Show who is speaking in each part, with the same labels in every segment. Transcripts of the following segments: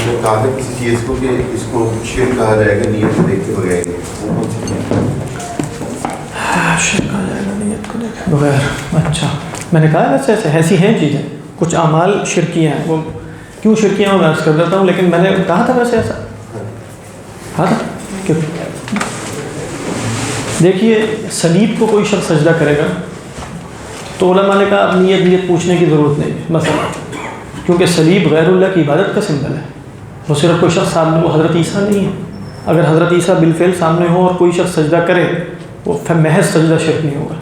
Speaker 1: جو کہا تھا کسی چیز کو کہ اس کو شرک کہا جائے گا نیت کو دیکھ کے بغیر، وہ کون سی چیز؟
Speaker 2: شرک کہا جائے گا نیت کو دیکھ کے بغیر. اچھا میں نے کہا ویسے ایسی ہیں چیزیں، کچھ اعمال شرکیاں ہیں، وہ کیوں شرکیاں ہیں میں عرض کر دیتا ہوں، لیکن میں نے کہا تھا ویسے ایسا کہا تھا کہ دیکھیے صلیب کو کوئی شخص سجدہ کرے گا تو علماء نے کہا اب نیت پوچھنے کی ضرورت نہیں ہے مثلا، کیونکہ صلیب غیر اللہ کی عبادت کا سمبل ہے. وہ صرف کوئی شخص سامنے، وہ حضرت عیسیٰ نہیں ہے. اگر حضرت عیسیٰ بالفعل سامنے ہو اور کوئی شخص سجدہ کرے وہ محض سجدہ شرک نہیں ہوگا،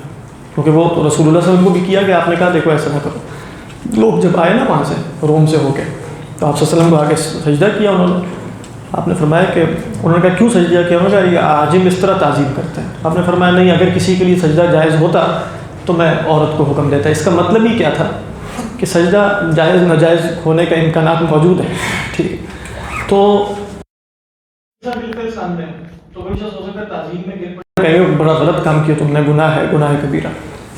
Speaker 2: کیونکہ وہ تو رسول اللہ صلی اللہ علیہ وسلم کو بھی کیا کہ آپ نے کہا دیکھو ایسا نہ کرو. لوگ جب آئے نا وہاں سے روم سے ہو کے تو آپ صلی اللہ علیہ وسلم کو آ کے سجدہ کیا انہوں نے. آپ نے فرمایا کہ انہوں نے کہا کیوں سجدہ کیا؟ انہوں نے کہا یہ عاجم اس طرح تعظیم کرتے ہیں. آپ نے فرمایا نہیں، اگر کسی کے لیے سجدہ جائز ہوتا تو میں عورت کو حکم دیتا. اس کا مطلب ہی کیا تھا کہ سجدہ جائز ناجائز ہونے کا امکانات موجود ہیں. ٹھیک تو بالکل سامنے تو کوئی شخص ہو سکتا ہے تعظیم میں گر پڑے کہ بڑا غلط کام کیا تم نے، گناہ ہے، گناہ کبیرہ.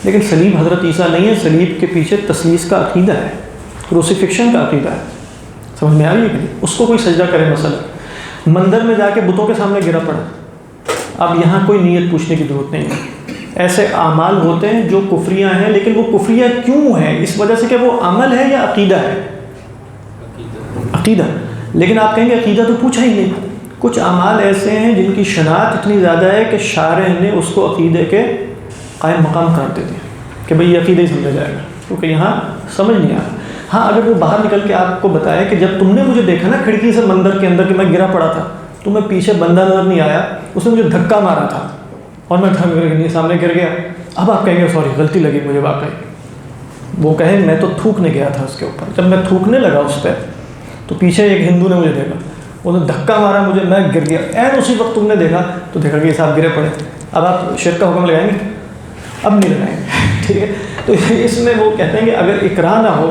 Speaker 2: لیکن صلیب حضرت عیسیٰ نہیں ہے، صلیب کے پیچھے تثلیث کا عقیدہ ہے، کروسیفکشن کا عقیدہ ہے. سمجھ میں آ رہی ہے کہ نہیں؟ اس کو کوئی سجدہ کرے مثلا مندر میں جا کے بتوں کے سامنے گرا پڑا، اب یہاں کوئی نیت پوچھنے کی ضرورت نہیں ہے. ایسے اعمال ہوتے ہیں جو کفریاں ہیں، لیکن وہ کفریاں کیوں ہیں؟ اس وجہ سے کہ وہ عمل ہے یا عقیدہ ہے؟ عقیدہ. لیکن آپ کہیں گے عقیدہ تو پوچھا ہی نہیں. کچھ اعمال ایسے ہیں جن کی شناخت اتنی زیادہ ہے کہ شارع نے اس کو عقیدے کے قائم مقام قرار دے دیا کہ بھئی یہ عقیدہ ہی سمجھا جائے گا، کیونکہ یہاں سمجھ نہیں آ رہا. ہاں اگر وہ باہر نکل کے آپ کو بتایا کہ جب تم نے مجھے دیکھا نا کھڑکی سے مندر کے اندر کہ میں گرا پڑا تھا، تمہیں پیچھے بندہ نظر نہیں آیا، اس نے مجھے دھکا مارا تھا اور میں سامنے گر گیا، اب آپ کہیں گے سوری غلطی لگی مجھے واقعی. وہ کہیں میں تو تھوکنے گیا تھا اس کے اوپر، جب میں تھوکنے لگا اس پہ تو پیچھے ایک ہندو نے مجھے دیکھا، انہوں نے دھکا مارا مجھے، میں گر گیا. عین اسی وقت تم نے دیکھا تو دیکھا کہ یہ صاحب گرے پڑے. اب آپ شرک کا حکم لگائیں گے؟ اب نہیں لگائیں گے. ٹھیک ہے. تو اس میں وہ کہتے ہیں کہ اگر اکراہ نہ ہو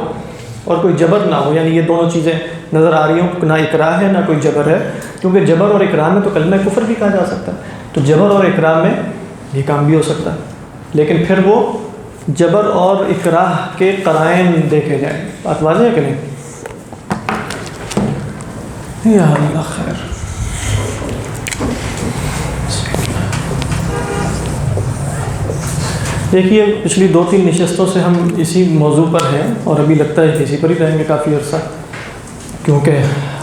Speaker 2: اور کوئی جبر نہ ہو، یعنی یہ دونوں چیزیں نظر آ رہی ہوں، نہ اکراہ ہے نہ کوئی جبر ہے، کیونکہ جبر اور اکراہ میں تو کلمہ کفر بھی کہا جا سکتا ہے، تو جبر اور اکراہ میں یہ کام بھی ہو سکتا ہے. لیکن پھر وہ جبر اور اکراہ کے قرائن دیکھے جائیں. بات واضح ہے کہ نہیں؟ یا اللہ خیر. دیکھیے پچھلی 2-3 نشستوں سے ہم اسی موضوع پر ہیں اور ابھی لگتا ہے کہ اسی پر ہی رہیں گے کافی عرصہ، کیونکہ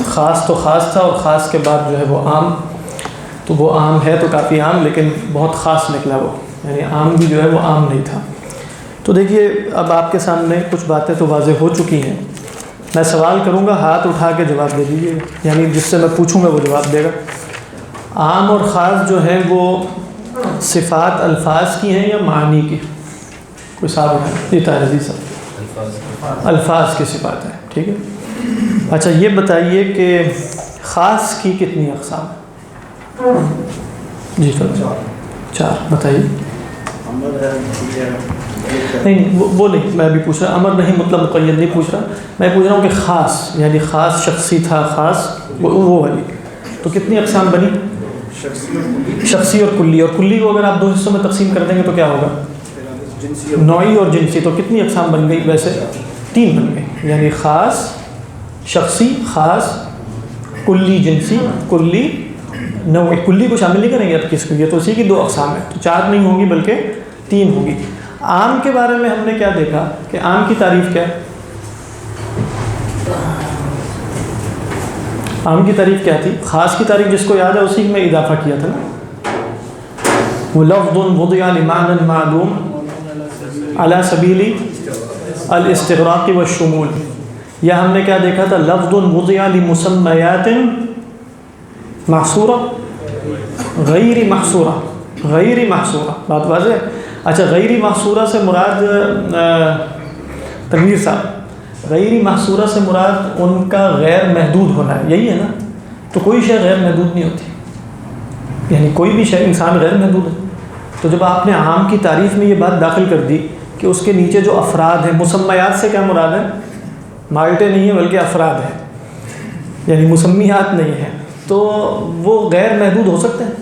Speaker 2: خاص تو خاص تھا اور خاص کے بعد جو ہے وہ عام، تو وہ عام ہے تو کافی عام لیکن بہت خاص نکلا وہ، یعنی عام بھی جو ہے وہ عام نہیں تھا. تو دیکھیے اب آپ کے سامنے کچھ باتیں تو واضح ہو چکی ہیں. میں سوال کروں گا، ہاتھ اٹھا کے جواب دے دیجیے، یعنی جس سے میں پوچھوں گا وہ جواب دے گا. عام اور خاص جو ہیں وہ صفات الفاظ کی ہیں یا معنی کی؟ کوئی صاحب ہے جی طاہر عزیز صاحب؟ الفاظ کی صفات ہیں. ٹھیک ہے. اچھا یہ بتائیے کہ خاص کی کتنی اقسام ہیں؟ جی چلو 4 بتائیے. نہیں وہ نہیں، میں ابھی پوچھ رہا امر نہیں مطلب مقید نہیں پوچھ رہا، میں پوچھ رہا ہوں کہ خاص یعنی خاص شخصی تھا، خاص وہ والی، تو کتنی اقسام بنی؟ شخصی اور کلی. اور کلی کو اگر آپ 2 حصوں میں تقسیم کر دیں گے تو کیا ہوگا؟ نوعی اور جنسی. تو کتنی اقسام بن گئی؟ ویسے 3 بن گئی، یعنی خاص شخصی، خاص کلی جنسی، کلی نوعی. کلی کو شامل نہیں کریں گے اب کس کو، یہ تو اسی کی 2 اقسام ہیں، تو 4 نہیں ہوں گی بلکہ 3 ہوگی. عام کے بارے میں ہم نے کیا دیکھا کہ عام کی تعریف کیا ہے؟ عام کی تعریف کیا تھی؟ خاص کی تعریف جس کو یاد ہے اسی میں اضافہ کیا تھا نا، وہ لفظ وضع لمعنى معلوم على سبیل الاستغراق والشمول. یا ہم نے کیا دیکھا تھا؟ لفظ وضع لمسمیات محصورہ غیر محصورہ. غیر محصورہ بات واضح ہے. اچھا غیر محصورہ سے مراد تنویر صاحب، غیر محصورہ سے مراد ان کا غیر محدود ہونا ہے، یہی ہے نا؟ تو کوئی شے غیر محدود نہیں ہوتی، یعنی کوئی بھی شے انسان غیر محدود ہے. تو جب آپ نے عام کی تعریف میں یہ بات داخل کر دی کہ اس کے نیچے جو افراد ہیں، مسمیات سے کیا مراد ہے؟ مالٹے نہیں ہیں بلکہ افراد ہیں، یعنی مسمیات نہیں ہیں، تو وہ غیر محدود ہو سکتے ہیں.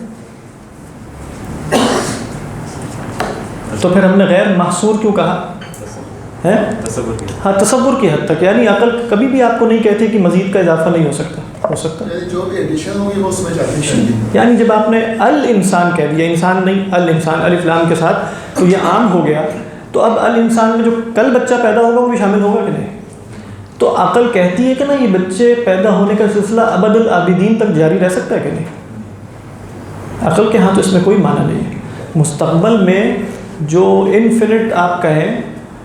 Speaker 2: تو پھر ہم نے غیر محصور کیوں کہا ہے؟ ہاں تصور کی حد تک، یعنی عقل کبھی بھی آپ کو نہیں کہتی کہ مزید کا اضافہ نہیں ہو سکتا. ہو سکتا ہے
Speaker 3: جو بھی ایڈیشن ہوگی وہ اس میں جاتی ہے.
Speaker 2: یعنی جب آپ نے الانسان کہہ دیا، انسان نہیں الانسان الف لام کے ساتھ، تو یہ عام ہو گیا. تو اب الانسان میں جو کل بچہ پیدا ہوگا وہ بھی شامل ہوگا کہ نہیں؟ تو عقل کہتی ہے کہ نا یہ بچے پیدا ہونے کا سلسلہ ابد العابدین تک جاری رہ سکتا ہے کہ نہیں؟ عقل کے ہاں تو اس میں کوئی معنی نہیں ہے. مستقبل میں جو انفینٹ آپ کہیں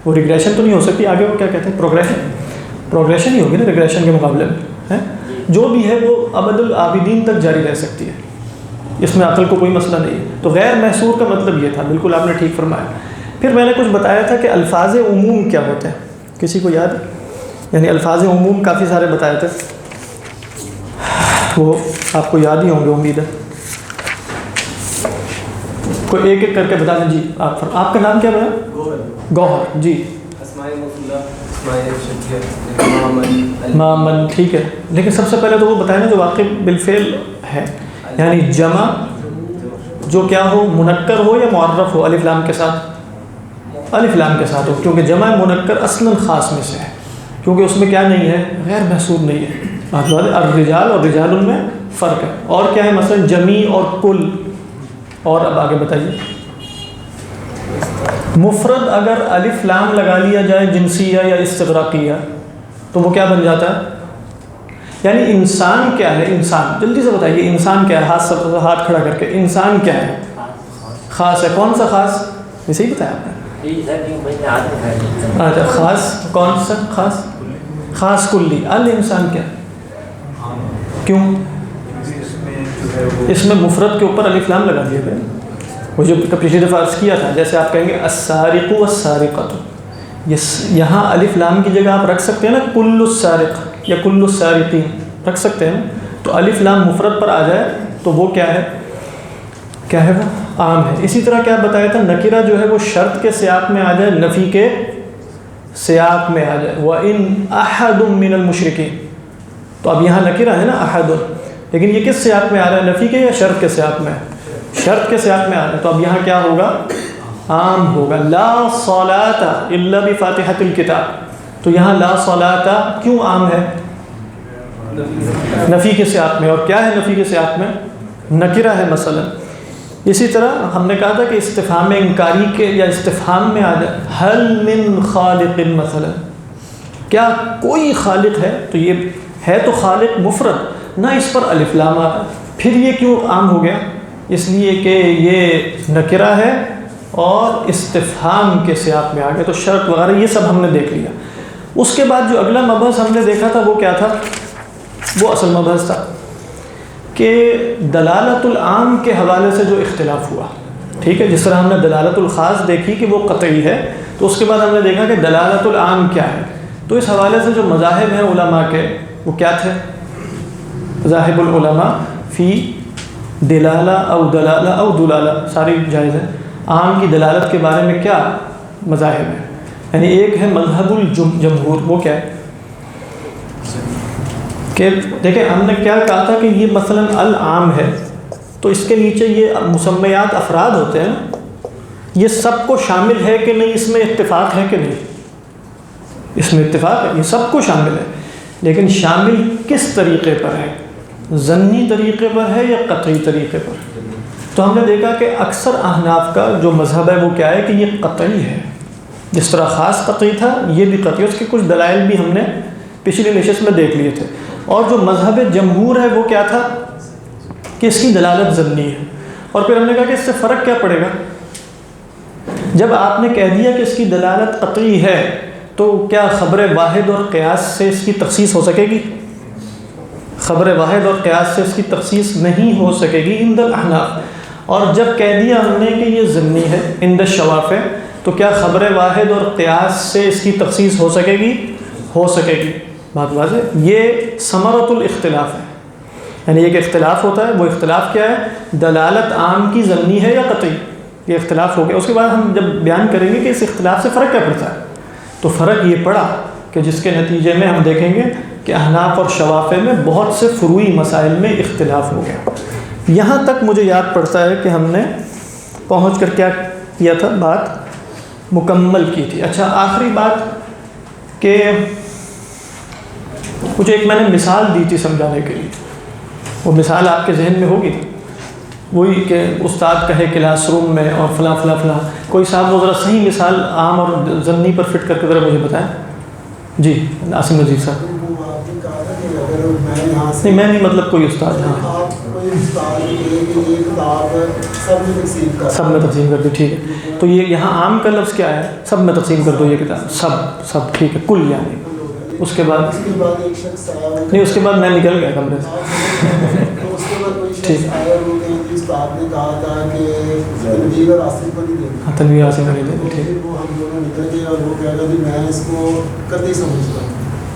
Speaker 2: وہ ریگریشن تو نہیں ہو سکتی، آگے وہ کیا کہتے ہیں پروگریشن ہی ہوگی نا ریگریشن کے مقابلے میں. جو بھی ہے وہ ابد العابدین تک جاری رہ سکتی ہے، اس میں عقل کو کوئی مسئلہ نہیں ہے. تو غیر محصور کا مطلب یہ تھا، بالکل آپ نے ٹھیک فرمایا. پھر میں نے کچھ بتایا تھا کہ الفاظ عموم کیا ہوتے ہیں، کسی کو یاد ہے؟ یعنی الفاظ عموم کافی سارے بتائے تھے، وہ آپ کو یاد ہی ہوں گے امید ہے. کوئی ایک ایک کر کے بتا دیں. جی آپ کا نام کیا بنا؟ گوہر. جی مامن، ٹھیک ہے. لیکن سب سے پہلے تو وہ بتائیں نا جو واقع بالفعل ہے، یعنی جمع جو کیا ہو، منکر ہو یا معرف ہو، الف لام کے ساتھ، الف لام کے ساتھ ہو، کیونکہ جمع منکر اصلاً خاص میں سے ہے، کیونکہ اس میں کیا نہیں ہے، غیر محصور نہیں ہے. الرجال اور رجال ان میں فرق ہے. اور کیا ہے مثلا جمی اور کل. اور اب آگے بتائیے. مفرد اگر الف لام لگا لیا جائے جنسیہ یا استغراقیہ تو وہ کیا بن جاتا ہے؟ یعنی انسان کیا ہے؟ انسان جلدی سے بتائیے، انسان کیا ہے؟ ہاتھ کھڑا کر کے. انسان کیا ہے؟ خاص ہے. کون سا خاص؟ یہ صحیح بتایا آپ نے. اچھا خاص کون سا؟ خاص کلی. الانسان کیا؟ کیوں؟ اس میں مفرد کے اوپر الف لام لگا دیا گیا. وہ جو پچھلی دفعہ عرض کیا تھا، جیسے آپ کہیں گے السارق والسارقۃ، یہاں الف لام کی جگہ آپ رکھ سکتے ہیں نا کل السارق یا کل السارقین رکھ سکتے ہیں. تو الف لام مفرد پر آ جائے تو وہ کیا ہے وہ عام ہے. اسی طرح کیا بتایا تھا، نکرہ جو ہے وہ شرط کے سیاق میں آ جائے، نفی کے سیاق میں آ جائے. وَإِنْ أَحَدٌ مِّنَ الْمُشْرِكِينَ، تو اب یہاں نکرہ ہے نا احد، لیکن یہ کس سیاق میں آ رہا ہے، نفی کے یا شرط کے سیاق میں؟ شرط کے سیاق میں آ رہا ہے. تو اب یہاں کیا ہوگا؟ عام ہوگا. لا صلاۃ الا بفاتحۃ الکتاب. تو یہاں لا صلاۃ کیوں عام ہے؟ نفی کے سیاق میں. اور کیا ہے نفی کے سیاق میں؟ نکرہ ہے مثلا. اسی طرح ہم نے کہا تھا کہ استفہام انکاری کے یا استفہام میں آ جائے هل من خالق مثلا، کیا کوئی خالق ہے؟ تو یہ ہے تو خالق مفرد، نہ اس پر الف لام آ. پھر یہ کیوں عام ہو گیا؟ اس لیے کہ یہ نکرہ ہے اور استفہام کے سیاق میں آ گیا. تو شرط وغیرہ یہ سب ہم نے دیکھ لیا. اس کے بعد جو اگلا مبحث ہم نے دیکھا تھا وہ کیا تھا؟ وہ اصل مبحث تھا کہ دلالت العام کے حوالے سے جو اختلاف ہوا، ٹھیک ہے. جس طرح ہم نے دلالت الخاص دیکھی کہ وہ قطعی ہے، تو اس کے بعد ہم نے دیکھا کہ دلالت العام کیا ہے. تو اس حوالے سے جو مذاہب ہیں علماء کے وہ کیا تھے؟ مذاہب العلماء فی دلالہ او دلالہ او دلالہ، ساری جائز ہے. عام کی دلالت کے بارے میں کیا مذاہب ہیں؟ یعنی ایک ہے مذہب الجمہور، وہ کیا ہے کہ دیکھیں ہم نے کیا کہا تھا کہ یہ مثلا العام ہے، تو اس کے نیچے یہ مسمیات افراد ہوتے ہیں، یہ سب کو شامل ہے کہ نہیں؟ اس میں اتفاق ہے کہ نہیں؟ اس میں اتفاق ہے، یہ سب کو شامل ہے. لیکن شامل کس طریقے پر ہے؟ ظنی طریقے پر ہے یا قطعی طریقے پر؟ تو ہم نے دیکھا کہ اکثر احناف کا جو مذہب ہے وہ کیا ہے کہ یہ قطعی ہے. جس طرح خاص قطعی تھا یہ بھی قطعی. اس کے کچھ دلائل بھی ہم نے پچھلی نشست میں دیکھ لیے تھے. اور جو مذہب جمہور ہے وہ کیا تھا کہ اس کی دلالت ظنی ہے. اور پھر ہم نے کہا کہ اس سے فرق کیا پڑے گا؟ جب آپ نے کہہ دیا کہ اس کی دلالت قطعی ہے تو کیا خبر واحد اور قیاس سے اس کی تخصیص ہو سکے گی؟ خبر واحد اور قیاس سے اس کی تخصیص نہیں ہو سکے گی عند الاحناف. اور جب کہہ دیا ہم نے کہ یہ ضمنی ہے عند الشوافع، تو کیا خبر واحد اور قیاس سے اس کی تخصیص ہو سکے گی؟ ہو سکے گی. بات واضح. یہ ثمرۃ الاختلاف ہے. یعنی ایک اختلاف ہوتا ہے، وہ اختلاف کیا ہے؟ دلالت عام کی ضمنی ہے یا قطعی؟ یہ اختلاف ہو گیا. اس کے بعد ہم جب بیان کریں گے کہ اس اختلاف سے فرق کیا پڑتا ہے، تو فرق یہ پڑا کہ جس کے نتیجے میں ہم دیکھیں گے کہ احناف اور شوافع میں بہت سے فروعی مسائل میں اختلاف ہو گیا. یہاں تک مجھے یاد پڑتا ہے کہ ہم نے پہنچ کر کیا کیا تھا، بات مکمل کی تھی. اچھا آخری بات کہ کچھ ایک میں نے مثال دی تھی سمجھانے کے لیے، وہ مثال آپ کے ذہن میں ہوگی، وہی کہ استاد کہے کلاس روم میں اور فلاں فلاں فلاں، کوئی صاحب وہ ذرا صحیح مثال عام اور ضمنی پر فٹ کر کے ذرا مجھے بتائیں. جی عاصم عزیز صاحب. نہیں میں نہیں، مطلب کوئی استاد. ہاں سب میں تقسیم کر دو، ٹھیک ہے. تو یہ یہاں عام کا لفظ کیا ہے؟ سب میں تقسیم کر دو یہ کتاب، سب ٹھیک ہے، کل یعنی. اس کے بعد نہیں، اس کے بعد میں نکل گیا کمرے سے. ٹھیک ہے، تنویر آصف کو نہیں دیں. ٹھیک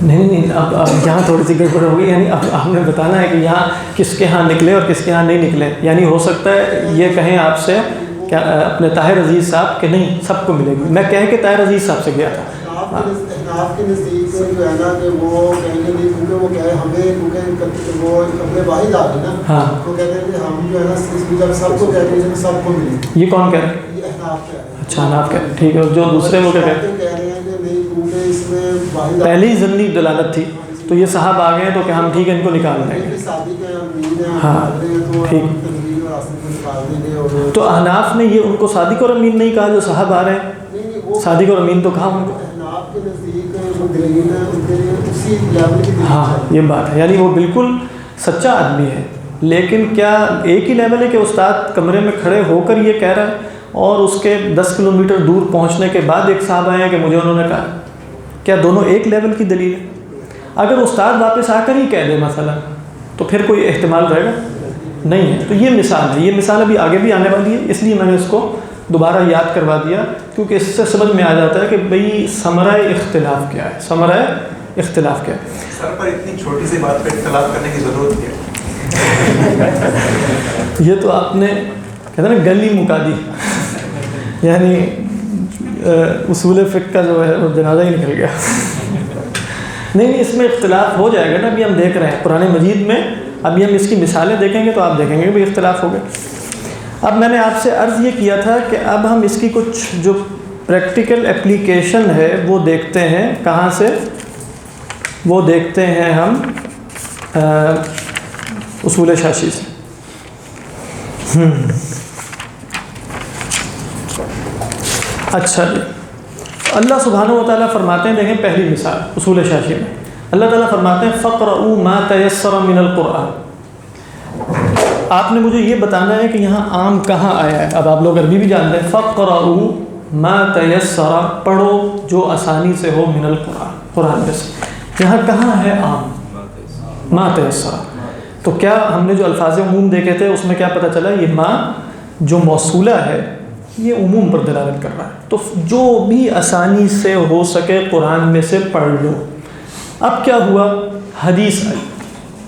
Speaker 2: نہیں، اب یہاں تھوڑی سی گڑبڑ ہوگی. یعنی اب آپ نے بتانا ہے کہ یہاں کس کے ہاں نکلے اور کس کے ہاں نہیں نکلے. یعنی ہو سکتا ہے یہ کہیں آپ سے کیا اپنے طاہر عزیز صاحب کہ نہیں سب کو ملے گی، میں کہہ کے طاہر عزیز صاحب سے گیا تھا.
Speaker 3: آپ کے نزدیک جو ہے نا کہ وہ کہیں گے نہیں، کیونکہ وہ کہے ہمیں، کیونکہ وہ اپنے واحد آ گئے نا. ہاں وہ کہتے ہیں کہ ہم جو ہے نا جب سب کو کہتے ہیں سب کو ملے.
Speaker 2: یہ کون کہہ رہے ہیں؟
Speaker 3: یہ احناف کہہ رہے ہیں. اچھا
Speaker 2: احناف کہہ رہے ہیں، ٹھیک ہے. جو دوسرے وہ کیا کہتے ہیں؟
Speaker 3: کہہ رہے ہیں کہ نہیں کیونکہ اس میں واحد
Speaker 2: پہلے ہی ضمنی دلالت تھی، تو یہ صاحب آ گئے تو کہ ہم ٹھیک ہے ان کو نکال دیں گے. ہاں ٹھیک. تو احناف نے یہ ان کو صادق اور امین نہیں کہا جو صاحب آ رہے ہیں؟ صادق اور امین تو کہا ان کو. ہاں یہ بات ہے، یعنی وہ بالکل سچا آدمی ہے. لیکن کیا ایک ہی لیول ہے کہ استاد کمرے میں کھڑے ہو کر یہ کہہ رہا ہے اور اس کے 10 کلومیٹر دور پہنچنے کے بعد ایک صاحب آئے ہیں کہ مجھے انہوں نے کہا؟ کیا دونوں ایک لیول کی دلیل ہے؟ اگر استاد واپس آ کر ہی کہہ دے مثلا تو پھر کوئی احتمال رہے گا نہیں ہے. تو یہ مثال ہے، یہ مثال ابھی آگے بھی آنے والی ہے، اس لیے میں نے اس کو دوبارہ یاد کروا دیا، کیونکہ اس سے سمجھ میں آ جاتا ہے کہ بھئی ثمرہ اختلاف کیا ہے. ثمرہ اختلاف کیا ہے؟
Speaker 1: سر پر اتنی چھوٹی سی بات پہ اختلاف کرنے کی ضرورت ہے؟
Speaker 2: یہ تو آپ نے کہتے ہیں نا گلی مکا دی، یعنی اصول فقہ کا جو ہے وہ جنازہ ہی نکل گیا. نہیں اس میں اختلاف ہو جائے گا نا. ابھی ہم دیکھ رہے ہیں قرآن مجید میں، ابھی ہم اس کی مثالیں دیکھیں گے تو آپ دیکھیں گے کہ اختلاف ہو گئے. اب میں نے آپ سے عرض یہ کیا تھا کہ اب ہم اس کی کچھ جو پریکٹیکل اپلیکیشن ہے وہ دیکھتے ہیں. کہاں سے؟ وہ دیکھتے ہیں ہم اصول شاشی سے. اچھا جی، اللہ سبحانہ و تعالیٰ فرماتے ہیں، دیکھیں پہلی مثال اصول شاشی میں اللہ تعالیٰ فرماتے ہیں فَقْرَؤُوا مَا تَيَسَّرَ مِنَ الْقُرْآنِ. آپ نے مجھے یہ بتانا ہے کہ یہاں عام کہاں آیا ہے. اب آپ لوگ عربی بھی جانتے ہیں. فَقْرَؤُوا مَا تَيَسَّرَ، پڑھو جو آسانی سے ہو، من القرآن، قرآن میں سے. یہاں کہاں ہے عام؟ ما تیسر. تو کیا ہم نے جو الفاظ عموم دیکھے تھے اس میں کیا پتہ چلا؟ یہ ما جو موصولہ ہے یہ عموم پر دلالت کر رہا ہے. تو جو بھی آسانی سے ہو سکے قرآن میں سے پڑھ لو. اب کیا ہوا؟ حدیث آئی.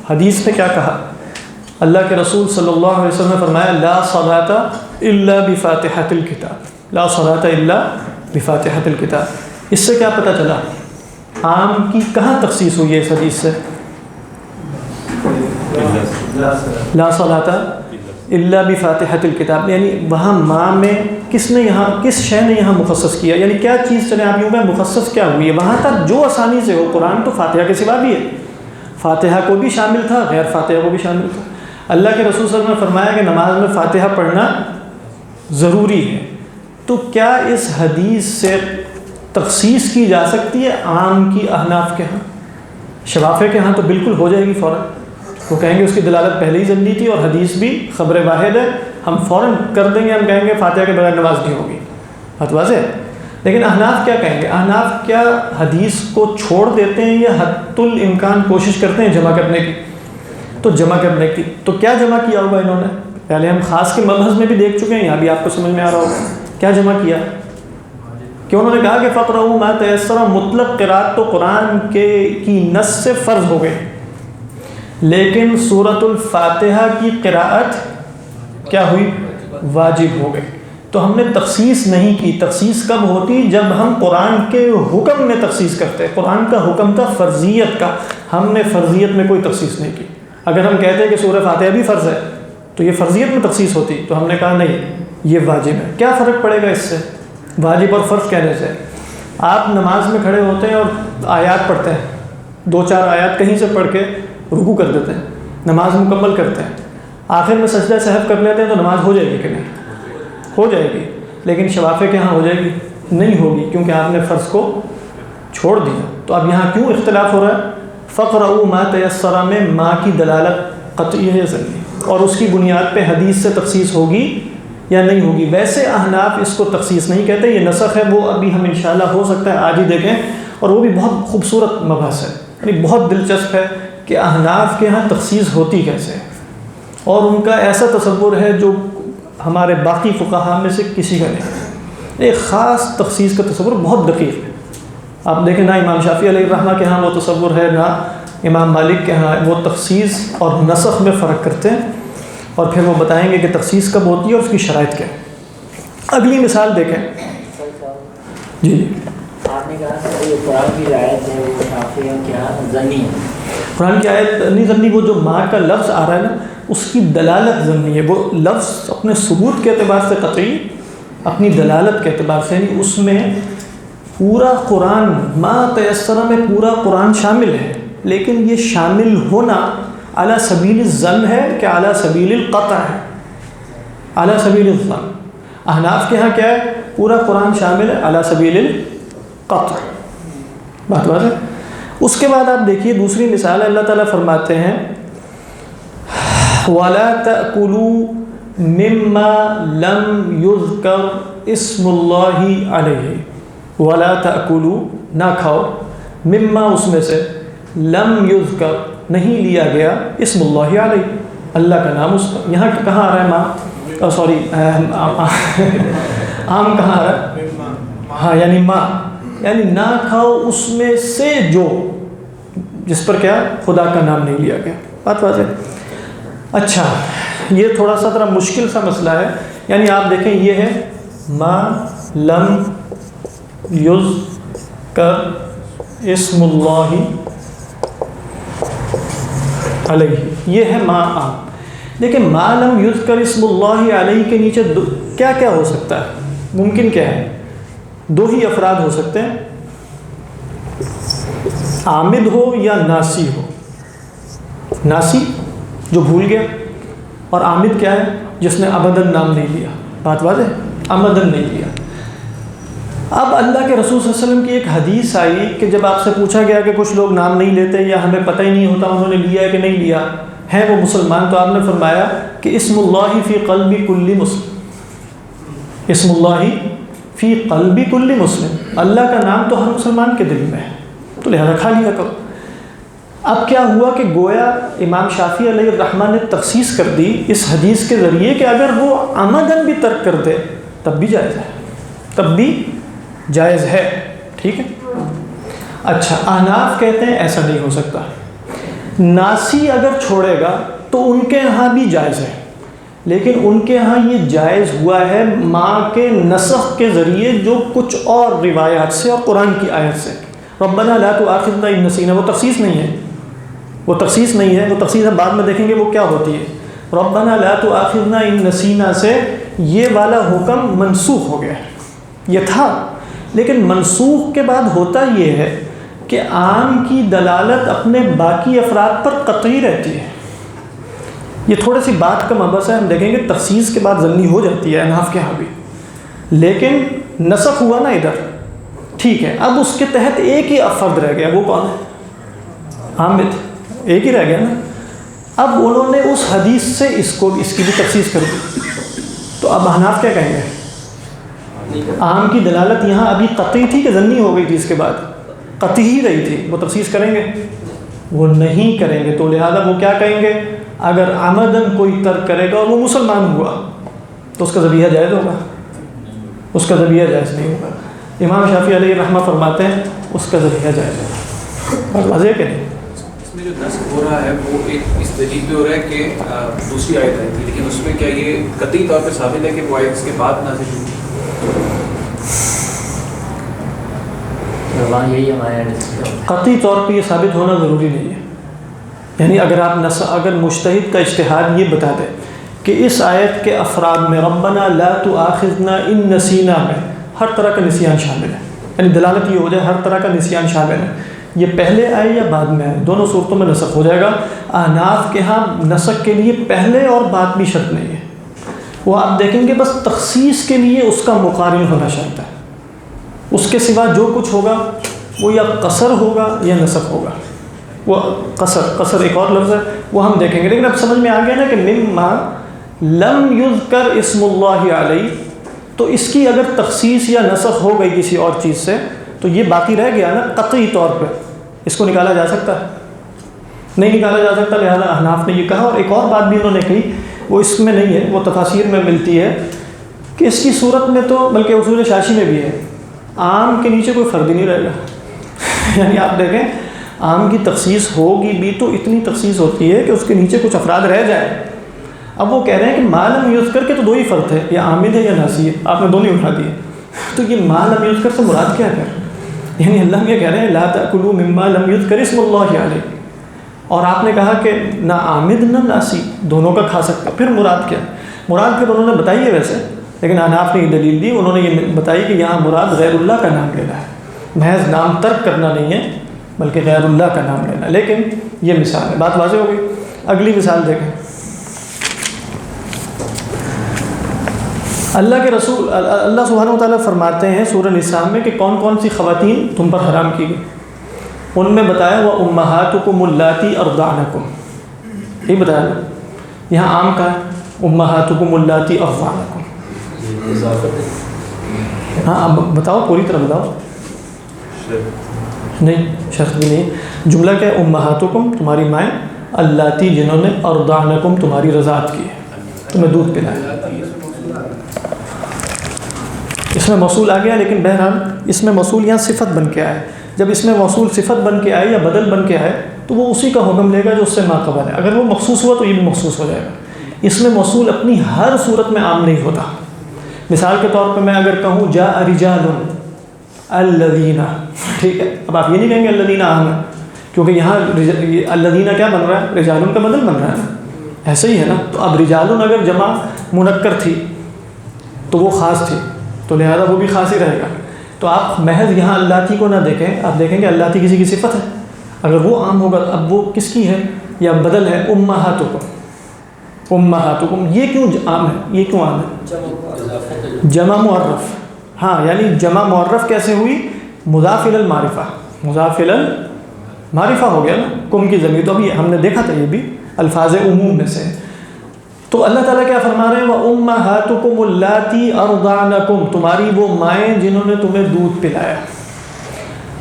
Speaker 2: حدیث میں کیا کہا؟ اللہ کے رسول صلی اللہ علیہ وسلم نے فرمایا لا صلاۃ الا بفاتحۃ الکتاب، لا صلاۃ الا بفاتحۃ الکتاب. اس سے کیا پتہ چلا؟ عام کی کہاں تخصیص ہوئی ہے اس حدیث سے؟ لا صلاۃ الا بفاتحۃ الکتاب، یعنی وہاں ماں میں کس نے یہاں کس شے نے یہاں مخصص کیا؟ یعنی کیا چیز چلے آپ یوں میں مخصص کیا ہوئی ہے؟ وہاں تک جو آسانی سے ہو. قرآن تو فاتحہ کے سوا بھی ہے، فاتحہ کو بھی شامل تھا، غیر فاتحہ کو بھی شامل تھا. اللہ کے رسول صلی اللہ علیہ وسلم نے فرمایا کہ نماز میں فاتحہ پڑھنا ضروری ہے. تو کیا اس حدیث سے تخصیص کی جا سکتی ہے عام کی احناف کے ہاں؟ شوافے کے ہاں تو بالکل ہو جائے گی فوراً. وہ کہیں گے اس کی دلالت پہلے ہی ضمنی تھی اور حدیث بھی خبر واحد ہے، ہم فوراً کر دیں گے. ہم کہیں گے فاتحہ کے بغیر نماز نہیں ہوگی، بات واضح ہے. لیکن احناف کیا کہیں گے؟ احناف کیا حدیث کو چھوڑ دیتے ہیں یا حد الامکان کوشش کرتے ہیں جمع کرنے کی؟ تو جمع کرنے کی. تو کیا جمع کیا ہوگا انہوں نے؟ پہلے ہم خاص کے مبحث میں بھی دیکھ چکے ہیں، یہاں بھی آپ کو سمجھ میں آ رہا ہوگا. کیا جمع کیا کہ انہوں نے کہا کہ فَقْرَؤُوا مَا تَيَسَّرَ، مطلق قرات تو قرآن کی نص سے فرض ہو گئی، لیکن سورۃ الفاتحہ کی قراءت کیا ہوئی؟ واجب ہو گئی. تو ہم نے تخصیص نہیں کی. تخصیص کب ہوتی؟ جب ہم قرآن کے حکم میں تخصیص کرتے. قرآن کا حکم تھا فرضیت کا، ہم نے فرضیت میں کوئی تخصیص نہیں کی. اگر ہم کہتے ہیں کہ سورہ فاتحہ بھی فرض ہے تو یہ فرضیت میں تخصیص ہوتی، تو ہم نے کہا نہیں یہ واجب ہے. کیا فرق پڑے گا اس سے واجب اور فرض کہنے سے؟ آپ نماز میں کھڑے ہوتے ہیں اور آیات پڑھتے ہیں، 2-4 آیات کہیں سے پڑھ کے رکوع کر دیتے ہیں، نماز مکمل کرتے ہیں، آخر میں سجدہ سہو کر لیتے ہیں تو نماز ہو جائے گی کہ نہیں؟ ہو جائے گی، لیکن شوافع کے ہاں ہو جائے گی؟ نہیں ہوگی، کیونکہ آپ نے فرض کو چھوڑ دیا۔ تو اب یہاں کیوں اختلاف ہو رہا ہے؟ فَقْرَؤُوا مَا تَيَسَّرَ میں ماں کی دلالت قطعی ہے ضمنی، اور اس کی بنیاد پہ حدیث سے تخصیص ہوگی یا نہیں ہوگی۔ ویسے احناف اس کو تخصیص نہیں کہتے، یہ نسخ ہے، وہ ابھی ہم انشاءاللہ ہو سکتا ہے آج ہی دیکھیں، اور وہ بھی بہت خوبصورت مبحث ہے، یعنی بہت دلچسپ ہے کہ احناف کے ہاں تخصیص ہوتی کیسے، اور ان کا ایسا تصور ہے جو ہمارے باقی فقہاء میں سے کسی کا نہیں، ایک خاص تخصیص کا تصور بہت دقیق ہے۔ آپ دیکھیں نہ امام شافعی علیہ الرحمہ کے ہاں وہ تصور ہے، نہ امام مالک کے ہاں، وہ تخصیص اور نسخ میں فرق کرتے ہیں، اور پھر وہ بتائیں گے کہ تخصیص کب ہوتی ہے اور اس کی شرائط کیا ہے۔ اگلی مثال دیکھیں جی۔
Speaker 4: آپ نے کہا کہ یہ قرآن کی آیت ہے وہ شافعیوں کے یہاں ظنی ہے،
Speaker 2: قرآن کی آیت نہیں ضمنی، وہ جو ماں کا لفظ آ رہا ہے نا اس کی دلالت ضمنی ہے، وہ لفظ اپنے ثبوت کے اعتبار سے قطعی، اپنی دلالت کے اعتبار سے، یعنی اس میں پورا قرآن ما تیسرہ میں پورا قرآن شامل ہے، لیکن یہ شامل ہونا علی سبیل الظن ہے کہ علی سبیل القطع ہے؟ علی سبیل الظن۔ احناف کے ہاں کیا ہے؟ پورا قرآن شامل ہے علی سبیل القطع۔ بات ہے۔ اس کے بعد آپ دیکھیے دوسری مثال ہے، اللہ تعالیٰ فرماتے ہیں وَلَا تَأْكُلُوا مِمَّا لَمْ يُذْكَرْ اسْمُ اللَّهِ عَلَيْهِ، وَلَا تَأْكُلُوا نہ کھاؤ، مما اس میں سے، لم یذکر نہیں لیا گیا، اسم اللہ علیہ اللہ کا نام اس پر۔ یہاں کہاں آ رہا ہے ماں؟ سوری عام کہاں آ رہا ہے؟ ہاں یعنی ماں، یعنی نہ کھاؤ اس میں سے جو، جس پر کیا خدا کا نام نہیں لیا گیا۔ بات واضح؟ اچھا یہ تھوڑا سا ذرا مشکل سا مسئلہ ہے، یعنی آپ دیکھیں یہ ہے ما لم یذکر اسم اللہ علیہ، یہ ہے ما عام۔ دیکھیں ما لم یذکر اسم اللہ علیہ کے نیچے کیا کیا ہو سکتا ہے؟ ممکن کیا ہے؟ 2 ہی افراد ہو سکتے ہیں، عامد ہو یا ناسی ہو۔ ناسی جو بھول گیا، اور عامد کیا ہے؟ جس نے ابداً نام نہیں لیا۔ بات واضح؟ ابداً نہیں لیا۔ اب اللہ کے رسول صلی اللہ علیہ وسلم کی ایک حدیث آئی کہ جب آپ سے پوچھا گیا کہ کچھ لوگ نام نہیں لیتے یا ہمیں پتہ ہی نہیں ہوتا انہوں نے لیا ہے کہ نہیں لیا، ہیں وہ مسلمان، تو آپ نے فرمایا کہ اسم اللہ فی قلب کل مسلم، اسم اللہ فی قلب کل مسلم، اللہ کا نام تو ہر مسلمان کے دل میں ہے، تو لہذا کھا لیا کرو۔ اب کیا ہوا کہ گویا امام شافعی علیہ الرحمہ نے تخصیص کر دی اس حدیث کے ذریعے کہ اگر وہ عمدن بھی ترک کر دے تب بھی جائز ہے، تب بھی جائز ہے، ٹھیک ہے۔ اچھا احناف کہتے ہیں ایسا نہیں ہو سکتا، ناسی اگر چھوڑے گا تو ان کے ہاں بھی جائز ہے، لیکن ان کے ہاں یہ جائز ہوا ہے ماں کے نسخ کے ذریعے جو کچھ اور روایات سے اور قرآن کی آیت سے۔ ربنا لا تؤاخذنا ان نسینا، وہ تخصیص نہیں ہے، وہ تخصیص نہیں ہے، وہ تخصیص ہم بعد میں دیکھیں گے وہ کیا ہوتی ہے۔ ربنا لا تؤاخذنا ان نسینا سے یہ والا حکم منسوخ ہو گیا ہے، یہ تھا، لیکن منسوخ کے بعد ہوتا یہ ہے کہ عام کی دلالت اپنے باقی افراد پر قطعی رہتی ہے۔ یہ تھوڑی سی بات کا مبحث ہے، ہم دیکھیں گے تخصیص کے بعد ضمنی ہو جاتی ہے احناف کے ہاں بھی، لیکن نسخ ہوا نا ادھر، ٹھیک ہے۔ اب اس کے تحت ایک ہی فرد رہ گیا، وہ کون ہے؟ عامد، ایک ہی رہ گیا نا۔ اب انہوں نے اس حدیث سے اس کی بھی تخصیص کر دی، تو اب احناف کیا کہیں گے؟ عام کی دلالت یہاں ابھی قطعی تھی کہ ضمنی ہو گئی تھی، اس کے بعد قطعی ہی رہی تھی، وہ تخصیص کریں گے؟ وہ نہیں کریں گے، تو لہذا وہ کیا کہیں گے؟ اگر عمدن کوئی ترک کرے گا اور وہ مسلمان ہوا تو اس کا ذبیحہ جائز ہوگا، اس کا ذبیحہ جائز نہیں ہوگا۔ امام شافعی علیہ رحمہ فرماتے ہیں اس کا ذبیحہ جائز ہوگا۔ واضح کہ نہیں؟
Speaker 5: اس میں جو نسخ ہو رہا ہے وہ ایک اس دلیل پہ ہو رہا ہے کہ دوسری آیت آئی تھی، لیکن اس میں کیا یہ قطعی طور پہ ثابت ہے کہ وہ آیت اس کے بعد نازل ہوئی؟
Speaker 2: قطعی طور پہ یہ ثابت ہونا ضروری نہیں ہے، یعنی اگر مجتہد کا اجتہاد یہ بتا دے کہ اس آیت کے افراد میں ربنا لا تؤاخذنا ان نسینا میں ہر طرح کا نسیان شامل ہے، یعنی دلالت یہ ہو جائے ہر طرح کا نسیان شامل ہے، یہ پہلے آئے یا بعد میں آئے، دونوں صورتوں میں نسخ ہو جائے گا۔ احناف کے ہاں نسخ کے لیے پہلے اور بعد بھی شرط نہیں ہے، وہ آپ دیکھیں گے بس تخصیص کے لیے اس کا مقارن ہونا شرط ہے، اس کے سوا جو کچھ ہوگا وہ یا قصر ہوگا یا نسخ ہوگا۔ وہ قصر ایک اور لفظ ہے، وہ ہم دیکھیں گے، لیکن اب سمجھ میں آ گیا نا کہ مما لم یذکر اسم اللہ علیہ، تو اس کی اگر تخصیص یا نسخ ہو گئی کسی اور چیز سے تو یہ باقی رہ گیا نا قطعی طور پہ، اس کو نکالا جا سکتا ہے؟ نہیں نکالا جا سکتا، لہذا احناف نے یہ کہا۔ اور ایک اور بات بھی انہوں نے کہی، وہ اس میں نہیں ہے، وہ تفاسیر میں ملتی ہے کہ اس کی صورت میں تو بلکہ اصول شاشی میں بھی ہے، عام کے نیچے کوئی فرد ہی نہیں رہے گا یعنی آپ دیکھیں عام کی تخصیص ہوگی بھی تو اتنی تخصیص ہوتی ہے کہ اس کے نیچے کچھ افراد رہ جائیں۔ اب وہ کہہ رہے ہیں کہ ما لم یذکر کے تو دو ہی فرد ہے، یا عامد ہے یا ناسی ہے، آپ نے دونوں اٹھا دیے، تو یہ ما لم یذکر سے مراد کیا ہے؟ یعنی اللہ یہ کہہ رہے ہیں لا تأکلوا مما لم یذکر اسم اللہ علیہ، اور آپ نے کہا کہ نہ عامد نہ ناسی دونوں کا کھا سکتا، پھر مراد کیا؟ مراد پھر انہوں نے بتائی ہے ویسے، لیکن احناف نے یہ دلیل دی، انہوں نے یہ بتائی کہ یہاں مراد غیر اللہ کا نام لینا ہے، محض نام ترک کرنا نہیں ہے بلکہ غیر اللہ کا نام لینا، لیکن یہ مثال ہے۔ بات واضح ہو گئی؟ اگلی مثال دیکھیں، اللہ کے رسول اللہ سبحانہ و تعالیٰ فرماتے ہیں سورہ نساء میں کہ کون کون سی خواتین تم پر حرام کی گئی، ان میں بتایا وَأُمَّهَاتُكُمُ اللَّاتِي أَرْضَعْنَكُمْ، یہ بتایا نا، یہاں عام کا ہے أُمَّهَاتُكُمُ اللَّاتِي أَرْضَعْنَكُمْ، ہاں اب بتاؤ پوری طرح بتاؤ، نہیں شرط بھی نہیں، جملہ کیا ہے؟ أُمَّهَاتُكُمْ تمہاری مائیں، اللَّاتِي جنہوں نے أَرْضَعْنَكُمْ تمہاری رضاعت کی ہے، تمہیں دودھ پلایا۔ اس میں موصول آ گیا، لیکن بہرحال اس میں موصول یہاں صفت بن کے آئے، جب اس میں موصول صفت بن کے آئے یا بدل بن کے آئے تو وہ اسی کا حکم لے گا جو اس سے ما قبل ہے، اگر وہ مخصوص ہوا تو یہ بھی مخصوص ہو جائے گا۔ اس میں موصول اپنی ہر صورت میں عام نہیں ہوتا، مثال کے طور پہ میں اگر کہوں جاء رجال الذین، ٹھیک ہے، اب آپ یہ نہیں کہیں گے الذین آمنوا، کیونکہ یہاں الذین کیا بن رہا ہے؟ رجال کا بدل بن رہا ہے نا، ایسے ہی ہے نا، تو اب رجال اگر جمع منکر تھی تو وہ خاص تھی، تو لہذا وہ بھی خاص ہی رہے گا، تو آپ محض یہاں اللاتھی کو نہ دیکھیں، آپ دیکھیں کہ اللاتھی کسی کی صفت ہے، اگر وہ عام ہوگا اب وہ کس کی ہے یا بدل ہے؟ امہاتکم، امہاتکم، یہ کیوں عام ہے؟ یہ کیوں عام ہے؟ جمع معرف، ہاں یعنی جمع معرف کیسے ہوئی؟ مضاف الی المعرفہ، مضاف الی المعرفہ ہو گیا نا، کم کی ضمیر، تو ابھی ہم نے دیکھا تھا یہ بھی الفاظ عموم میں سے۔ تو اللہ تعالیٰ کیا فرما رہے ہیں؟ وَأُمَّهَاتُكُمُ اللَّاتِي أَرْضَعْنَكُمْ، تمہاری وہ مائیں جنہوں نے تمہیں دودھ پلایا،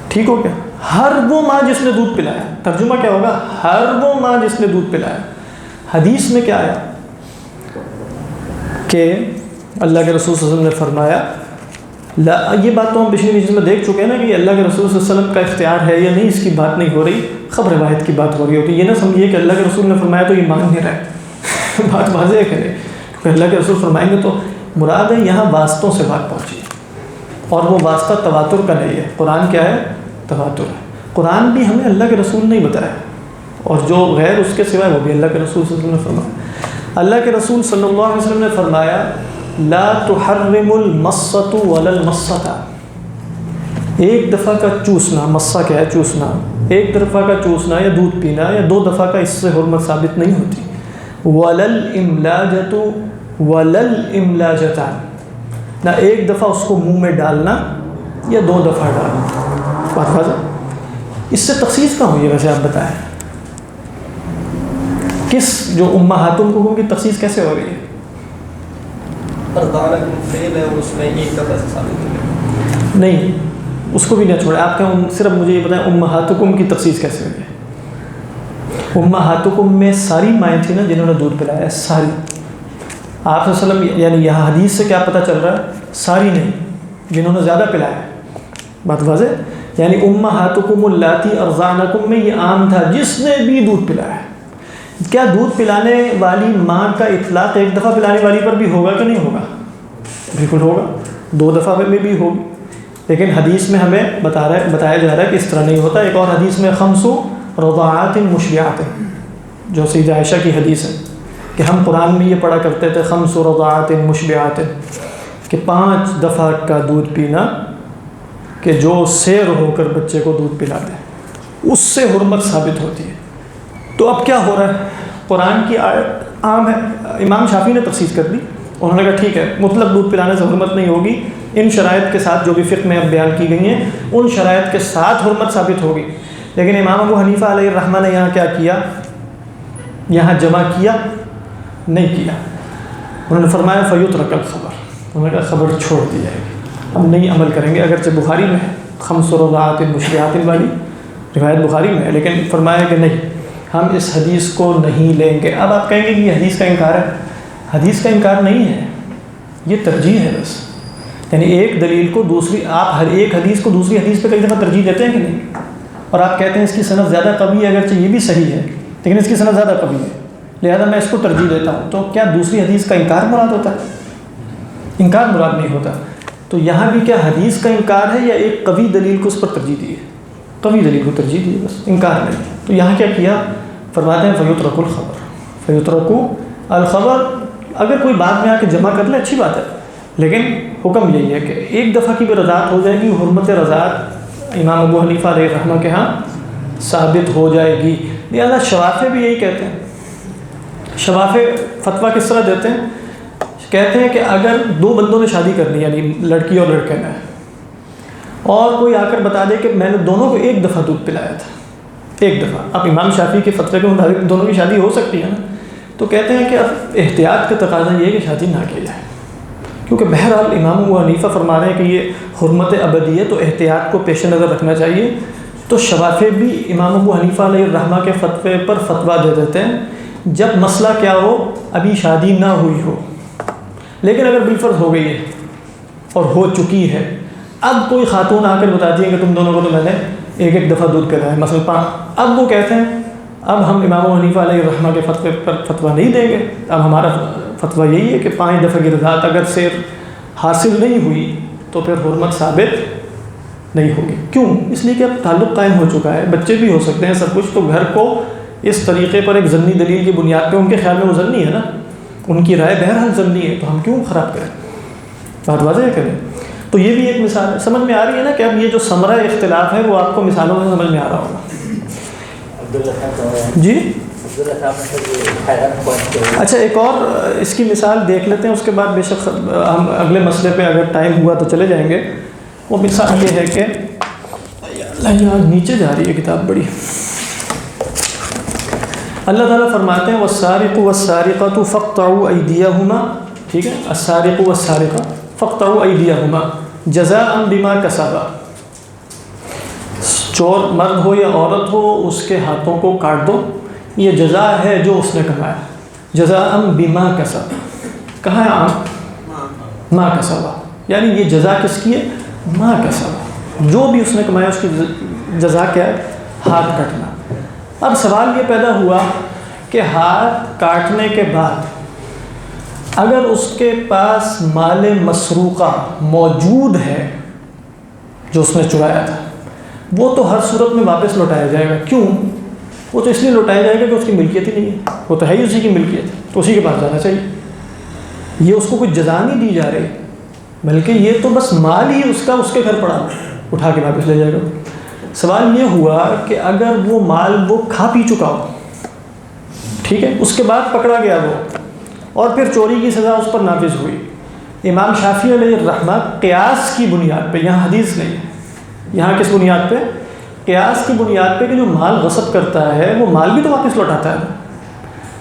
Speaker 2: ٹھیک ہو گیا؟ ہر وہ ماں جس نے دودھ پلایا، ترجمہ کیا ہوگا؟ ہر وہ ماں جس نے دودھ پلایا۔ حدیث میں کیا آیا کہ اللہ کے رسول صلی اللہ علیہ وسلم نے فرمایا، یہ بات تو ہم پچھلی مجلس میں دیکھ چکے ہیں نا کہ اللہ کے رسول صلی اللہ علیہ وسلم کا اختیار ہے یا نہیں، اس کی بات نہیں ہو رہی، خبر روایت کی بات ہو رہی ہوتی، یہ نہ سمجھیے کہ اللہ کے رسول نے فرمایا تو یہ مان نہیں رہے بات واضح ہے کہ نہیں، کیونکہ اللہ کے رسول فرمائیں گے تو مراد ہے یہاں واسطوں سے بات پہنچی، اور وہ واسطہ تواتر کا نہیں ہے، قرآن کیا ہے؟ تواتر ہے، قرآن بھی ہمیں اللہ کے رسول نہیں بتایا، اور جو غیر اس کے سوائے وہ بھی اللہ کے رسول صلی اللہ علیہ وسلم نے فرمایا۔ اللہ کے رسول صلی اللہ علیہ وسلم نے فرمایا لا تحرم المصۃ ولا المصۃ، ایک دفعہ کا چوسنا، مصہ کیا ہے؟ چوسنا، ایک دفعہ کا چوسنا یا دودھ پینا یا دو دفعہ کا اس سے حرمت ثابت نہیں ہوتی، ولل املاجۃ ولل املاجتان، نہ ایک دفعہ اس کو منہ میں ڈالنا یا دو دفعہ ڈالنا، بات واضح؟ اس سے تخصیص کہاں ہوئی ہے ویسے آپ بتائیں؟ کس جو امہاتم کو کی تخصیص کیسے ہو رہی ہے؟
Speaker 6: فعل ہے اور اس میں ایک دفعہ سے ثابت
Speaker 2: نہیں، اس کو بھی نہ چھوڑے، آپ کہیں صرف مجھے یہ بتائیں امہاتکم کی تخصیص کیسے ہوئی ہے؟ امہاتکم میں ساری مائیں تھیں نا جنہوں نے دودھ پلایا، ساری، آپ صلی اللہ علیہ وسلم، یعنی یہاں حدیث سے کیا پتہ چل رہا ہے؟ ساری نہیں، جنہوں نے زیادہ پلایا، بات واضح؟ یعنی امہاتکم اللاتی ارضعنکم میں یہ عام تھا جس نے بھی دودھ پلایا۔ کیا دودھ پلانے والی ماں کا اطلاق ایک دفعہ پلانے والی پر بھی ہوگا کہ نہیں ہوگا؟ بالکل ہوگا، دو دفعہ میں بھی ہوگی، لیکن حدیث میں ہمیں بتایا جا رہا ہے کہ اس طرح نہیں ہوتا۔ ایک اور حدیث میں خمس رضاعات مشبعات، جو سیدہ عائشہ کی حدیث ہے کہ ہم قرآن میں یہ پڑھا کرتے تھے خمس رضاعات مشبعات، کہ 5 دفعہ کا دودھ پینا کہ جو سیر ہو کر بچے کو دودھ پلا دے، اس سے حرمت ثابت ہوتی ہے۔ تو اب کیا ہو رہا ہے، قرآن کی آیت عام ہے، امام شافعی نے تخصیص کر دی، انہوں نے کہا ٹھیک ہے مطلق دودھ پلانے سے حرمت نہیں ہوگی، ان شرائط کے ساتھ جو بھی فقہ میں اب بیان کی گئی ہیں ان شرائط کے ساتھ حرمت ثابت ہوگی۔ لیکن امام ابو حنیفہ علیہ الرحمہ نے یہاں کیا کیا، یہاں جمع کیا نہیں کیا، انہوں نے فرمایا فیترک الخبر، انہوں نے کہا خبر چھوڑ دی جائے گی، ہم نہیں عمل کریں گے، اگرچہ بخاری میں ہے خمس رضاعات مشریعات والی روایت بخاری میں ہے، لیکن فرمایا کہ نہیں ہم اس حدیث کو نہیں لیں گے۔ اب آپ کہیں گے کہ یہ حدیث کا انکار ہے، حدیث کا انکار نہیں ہے، یہ ترجیح ہے بس، یعنی ایک دلیل کو دوسری، آپ ہر ایک حدیث کو دوسری حدیث پہ کئی دفعہ ترجیح دیتے ہیں کہ نہیں، اور آپ کہتے ہیں اس کی سند زیادہ قوی ہے، اگرچہ یہ بھی صحیح ہے لیکن اس کی سند زیادہ قوی ہے لہذا میں اس کو ترجیح دیتا ہوں، تو کیا دوسری حدیث کا انکار مراد ہوتا ہے؟ انکار مراد نہیں ہوتا۔ تو یہاں بھی کیا حدیث کا انکار ہے یا ایک قوی دلیل کو اس پر ترجیح دی ہے؟ قوی دلیل کو ترجیح دی ہے، بس انکار نہیں۔ تو یہاں کیا کیا، فرماتے ہیں فیترک الخبر، فیترک الخبر، اگر کوئی بعد میں آ کے جمع کر لے اچھی بات ہے، لیکن حکم یہی ہے کہ ایک دفعہ کی بھی رضاعت ہو جائے گی، حرمت رضاعت امام ابو حنیفہ علیہ الرحمہ کے ہاں ثابت ہو جائے گی۔ لہذا شوافع بھی یہی کہتے ہیں، شوافع فتویٰ کس طرح دیتے ہیں، کہتے ہیں کہ اگر دو بندوں نے شادی کرنی یعنی لڑکی اور لڑکے نے، اور کوئی آ کر بتا دے کہ میں نے دونوں کو ایک دفعہ دودھ پلایا تھا، ایک دفعہ، اب امام شافعی کے فتوے کے مطابق دونوں کی شادی ہو سکتی ہے نا، تو کہتے ہیں کہ اب احتیاط کا تقاضا یہ ہے کہ شادی نہ کی جائے، کیونکہ بہرحال امام ابو حنیفہ فرما رہے ہیں کہ یہ حرمت ابدی ہے تو احتیاط کو پیش نظر رکھنا چاہیے۔ تو شوافع بھی امام ابو حنیفہ علیہ الرحمہ کے فتوے پر فتویٰ دے دیتے ہیں جب مسئلہ کیا ہو، ابھی شادی نہ ہوئی ہو، لیکن اگر بالفرض ہو گئی ہے اور ہو چکی ہے، اب کوئی خاتون آ کر بتاتی ہے کہ تم دونوں کو تو میں نے ایک ایک دفعہ دودھ پلایا ہے، مثلا اب وہ کہتے ہیں اب ہم امام ابو حنیفہ علیہ الرحمہ کے فتوے پر فتویٰ نہیں دیں گے، اب ہمارا فتویٰ یہی ہے کہ 5 دفعہ کی رضاعت اگر سے حاصل نہیں ہوئی تو پھر حرمت ثابت نہیں ہوگی۔ کیوں؟ اس لیے کہ اب تعلق قائم ہو چکا ہے، بچے بھی ہو سکتے ہیں سب کچھ، تو گھر کو اس طریقے پر ایک ضمنی دلیل کی بنیاد پہ، ان کے خیال میں وہ ضمنی ہے نا، ان کی رائے بہرحال ضمنی ہے، تو ہم کیوں خراب کریں، بات واضح کریں۔ تو یہ بھی ایک مثال ہے، سمجھ میں آ رہی ہے نا کہ اب یہ جو ثمرہ اختلاف ہے وہ آپ کو مثالوں سے سمجھ میں آ رہا ہوگا۔ جی اچھا، ایک اور اس کی مثال دیکھ لیتے ہیں، اس کے بعد بے شک ہم اگلے مسئلے پہ اگر ٹائم ہوا تو چلے جائیں گے۔ وہ مثال یہ ہے کہ یار نیچے جا رہی ہے کتاب بڑی، اللہ تعالیٰ فرماتے ہیں والسارق والسارقۃ فاقطعوا ایدیہما، ٹھیک ہے، السارق والسارقہ فاقطعوا ایدیہما جزاء بما کسبا، چور مرد ہو یا عورت ہو اس کے ہاتھوں کو کاٹ دو، یہ جزا ہے جو اس نے کمایا، جزاء بما کسب، کہاں ہے عام ما کسبا، یعنی یہ جزا کس کی ہے، ما کسبا، جو بھی اس نے کمایا اس کی جزا کیا ہے، ہاتھ کٹنا۔ اب سوال یہ پیدا ہوا کہ ہاتھ کاٹنے کے بعد اگر اس کے پاس مال مسروقہ موجود ہے جو اس نے چرایا تھا، وہ تو ہر صورت میں واپس لوٹایا جائے گا، کیوں؟ وہ تو اس لیے لوٹایا جائے گا کہ اس کی ملکیت ہی نہیں ہے، وہ تو ہے ہی اسی کی ملکیت، تو اسی کے پاس جانا چاہیے، یہ اس کو کوئی جزا نہیں دی جا رہی، بلکہ یہ تو بس مال ہی اس کا اس کے گھر پڑا، اٹھا کے واپس لے جائے گا۔ سوال یہ ہوا کہ اگر وہ مال وہ کھا پی چکا ہو، ٹھیک ہے، اس کے بعد پکڑا گیا وہ اور پھر چوری کی سزا اس پر نافذ ہوئی، امام شافعی علیہ الرحمہ قیاس کی بنیاد پہ، یہاں حدیث نہیں ہے، یہاں کس بنیاد پہ، قیاس کی بنیاد پہ کہ جو مال غصب کرتا ہے وہ مال بھی تو واپس لوٹاتا ہے،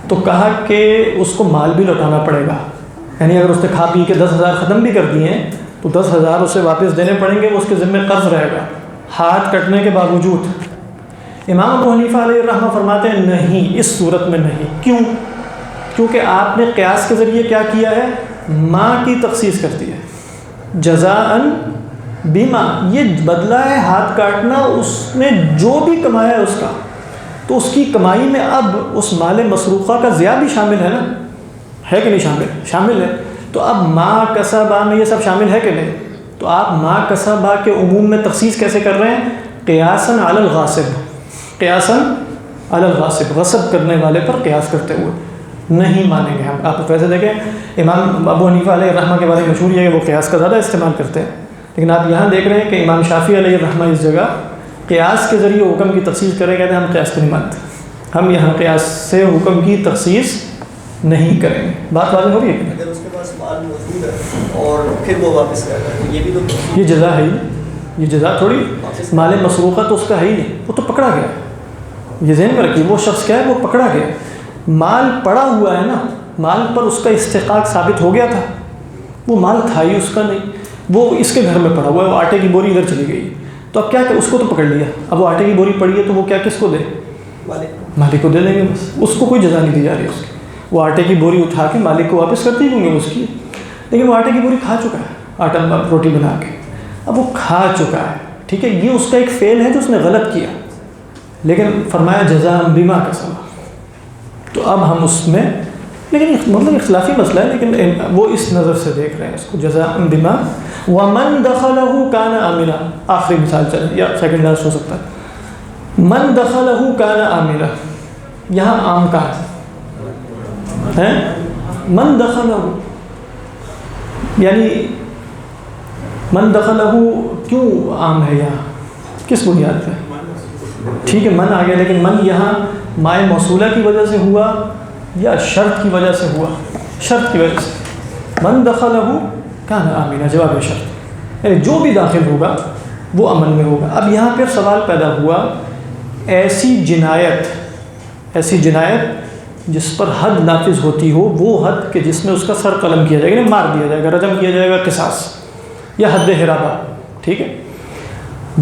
Speaker 2: تو کہا کہ اس کو مال بھی لوٹانا پڑے گا، یعنی اگر اس نے کھا پی کے 10,000 ختم بھی کر دیے ہیں تو 10,000 اسے واپس دینے پڑیں گے، وہ اس کے ذمہ قرض رہے گا ہاتھ کٹنے کے باوجود۔ امام ابو حنیفہ علیہ الرحمہ فرماتے ہیں نہیں، اس صورت میں نہیں، کیوں؟ کیونکہ آپ نے قیاس کے ذریعے کیا کیا ہے، ماں کی تخصیص کر دی ہے، جزاء بما، یہ بدلہ ہے ہاتھ کاٹنا، اس نے جو بھی کمایا ہے اس کا، تو اس کی کمائی میں اب اس مال مسروقہ کا ضیاع بھی شامل ہے نا، ہے کہ نہیں شامل؟ شامل ہے، تو اب ما کسبا میں یہ سب شامل ہے کہ نہیں؟ تو آپ ما کسبا کے عموم میں تخصیص کیسے کر رہے ہیں؟ قیاساً علی الغاصب، قیاساً علی الغاصب، غصب کرنے والے پر قیاس کرتے ہوئے، نہیں مانیں گے ہم۔ آپ ویسے دیکھیں امام ابو حنیفہ علیہ الرحمہ کے بارے میں مشہور یہ ہے کہ وہ قیاس کا زیادہ استعمال کرتے ہیں، لیکن آپ یہاں دیکھ رہے ہیں کہ امام شافعی علیہ الرحمہ اس جگہ قیاس کے ذریعے حکم کی تخصیص کریں، کہتے ہیں ہم قیاس کو نہیں مانتے، ہم یہاں قیاس سے حکم کی تخصیص نہیں کریں گے. بات واضح ہو رہی ہے کہ
Speaker 6: اگر اس کے پاس مال موجود ہے اور پھر وہ واپس کر رہا ہے، یہ بھی تو
Speaker 2: یہ جزا ہے ہی نہیں، یہ جزا تھوڑی، مال مسروقہ تو اس کا ہے ہی نہیں، وہ تو پکڑا گیا. یہ ذہن میں رکھیے، وہ شخص کیا ہے، وہ پکڑا گیا. مال پڑا ہوا ہے نا، مال پر اس کا استحقاق ثابت ہو گیا تھا، وہ مال تھا ہی اس کا نہیں، وہ اس کے گھر میں پڑا ہوا ہے، وہ آٹے کی بوری ادھر چلی گئی، تو اب کیا کہ اس کو تو پکڑ لیا، اب وہ آٹے کی بوری پڑی ہے تو وہ کیا کس کو دے، مالک کو دے دیں گے، بس اس کو کوئی جزا نہیں دی جا رہی اس کی. وہ آٹے کی بوری اٹھا کے مالک کو واپس کرتی ہوں گے اس کی، لیکن وہ آٹے کی بوری کھا چکا ہے، آٹا روٹی بنا کے، اب وہ کھا چکا ہے، ٹھیک ہے، یہ اس کا ایک فعل ہے جو اس نے غلط کیا، لیکن فرمایا جزا بما کسب. تو اب ہم اس میں، لیکن مطلب اختلافی مسئلہ ہے، لیکن وہ اس نظر سے دیکھ رہے ہیں اس کو، جزا بما ومن دخلہ کان آمنا. آخری مثال چلے یا سیکنڈ لاسٹ ہو سکتا ہے. من دخلہ کان آمنا، یہاں عام کا ہے، من دخلہ، یعنی من دخلہ کیوں عام ہے یہاں، کس بنیاد پہ؟ ٹھیک ہے من آ گیا، لیکن من یہاں مائے موصولہ کی وجہ سے ہوا یا شرط کی وجہ سے ہوا؟ شرط کی وجہ سے. من دخلہ کان آمنا، جواب شرط، یعنی جو بھی داخل ہوگا وہ امن میں ہوگا. اب یہاں پھر سوال پیدا ہوا، ایسی جنایت جس پر حد نافذ ہوتی ہو، وہ حد کہ جس میں اس کا سر قلم کیا جائے گا، مار دیا جائے گا، رجم کیا جائے گا، قصاص یا حد حرابہ، ٹھیک ہے،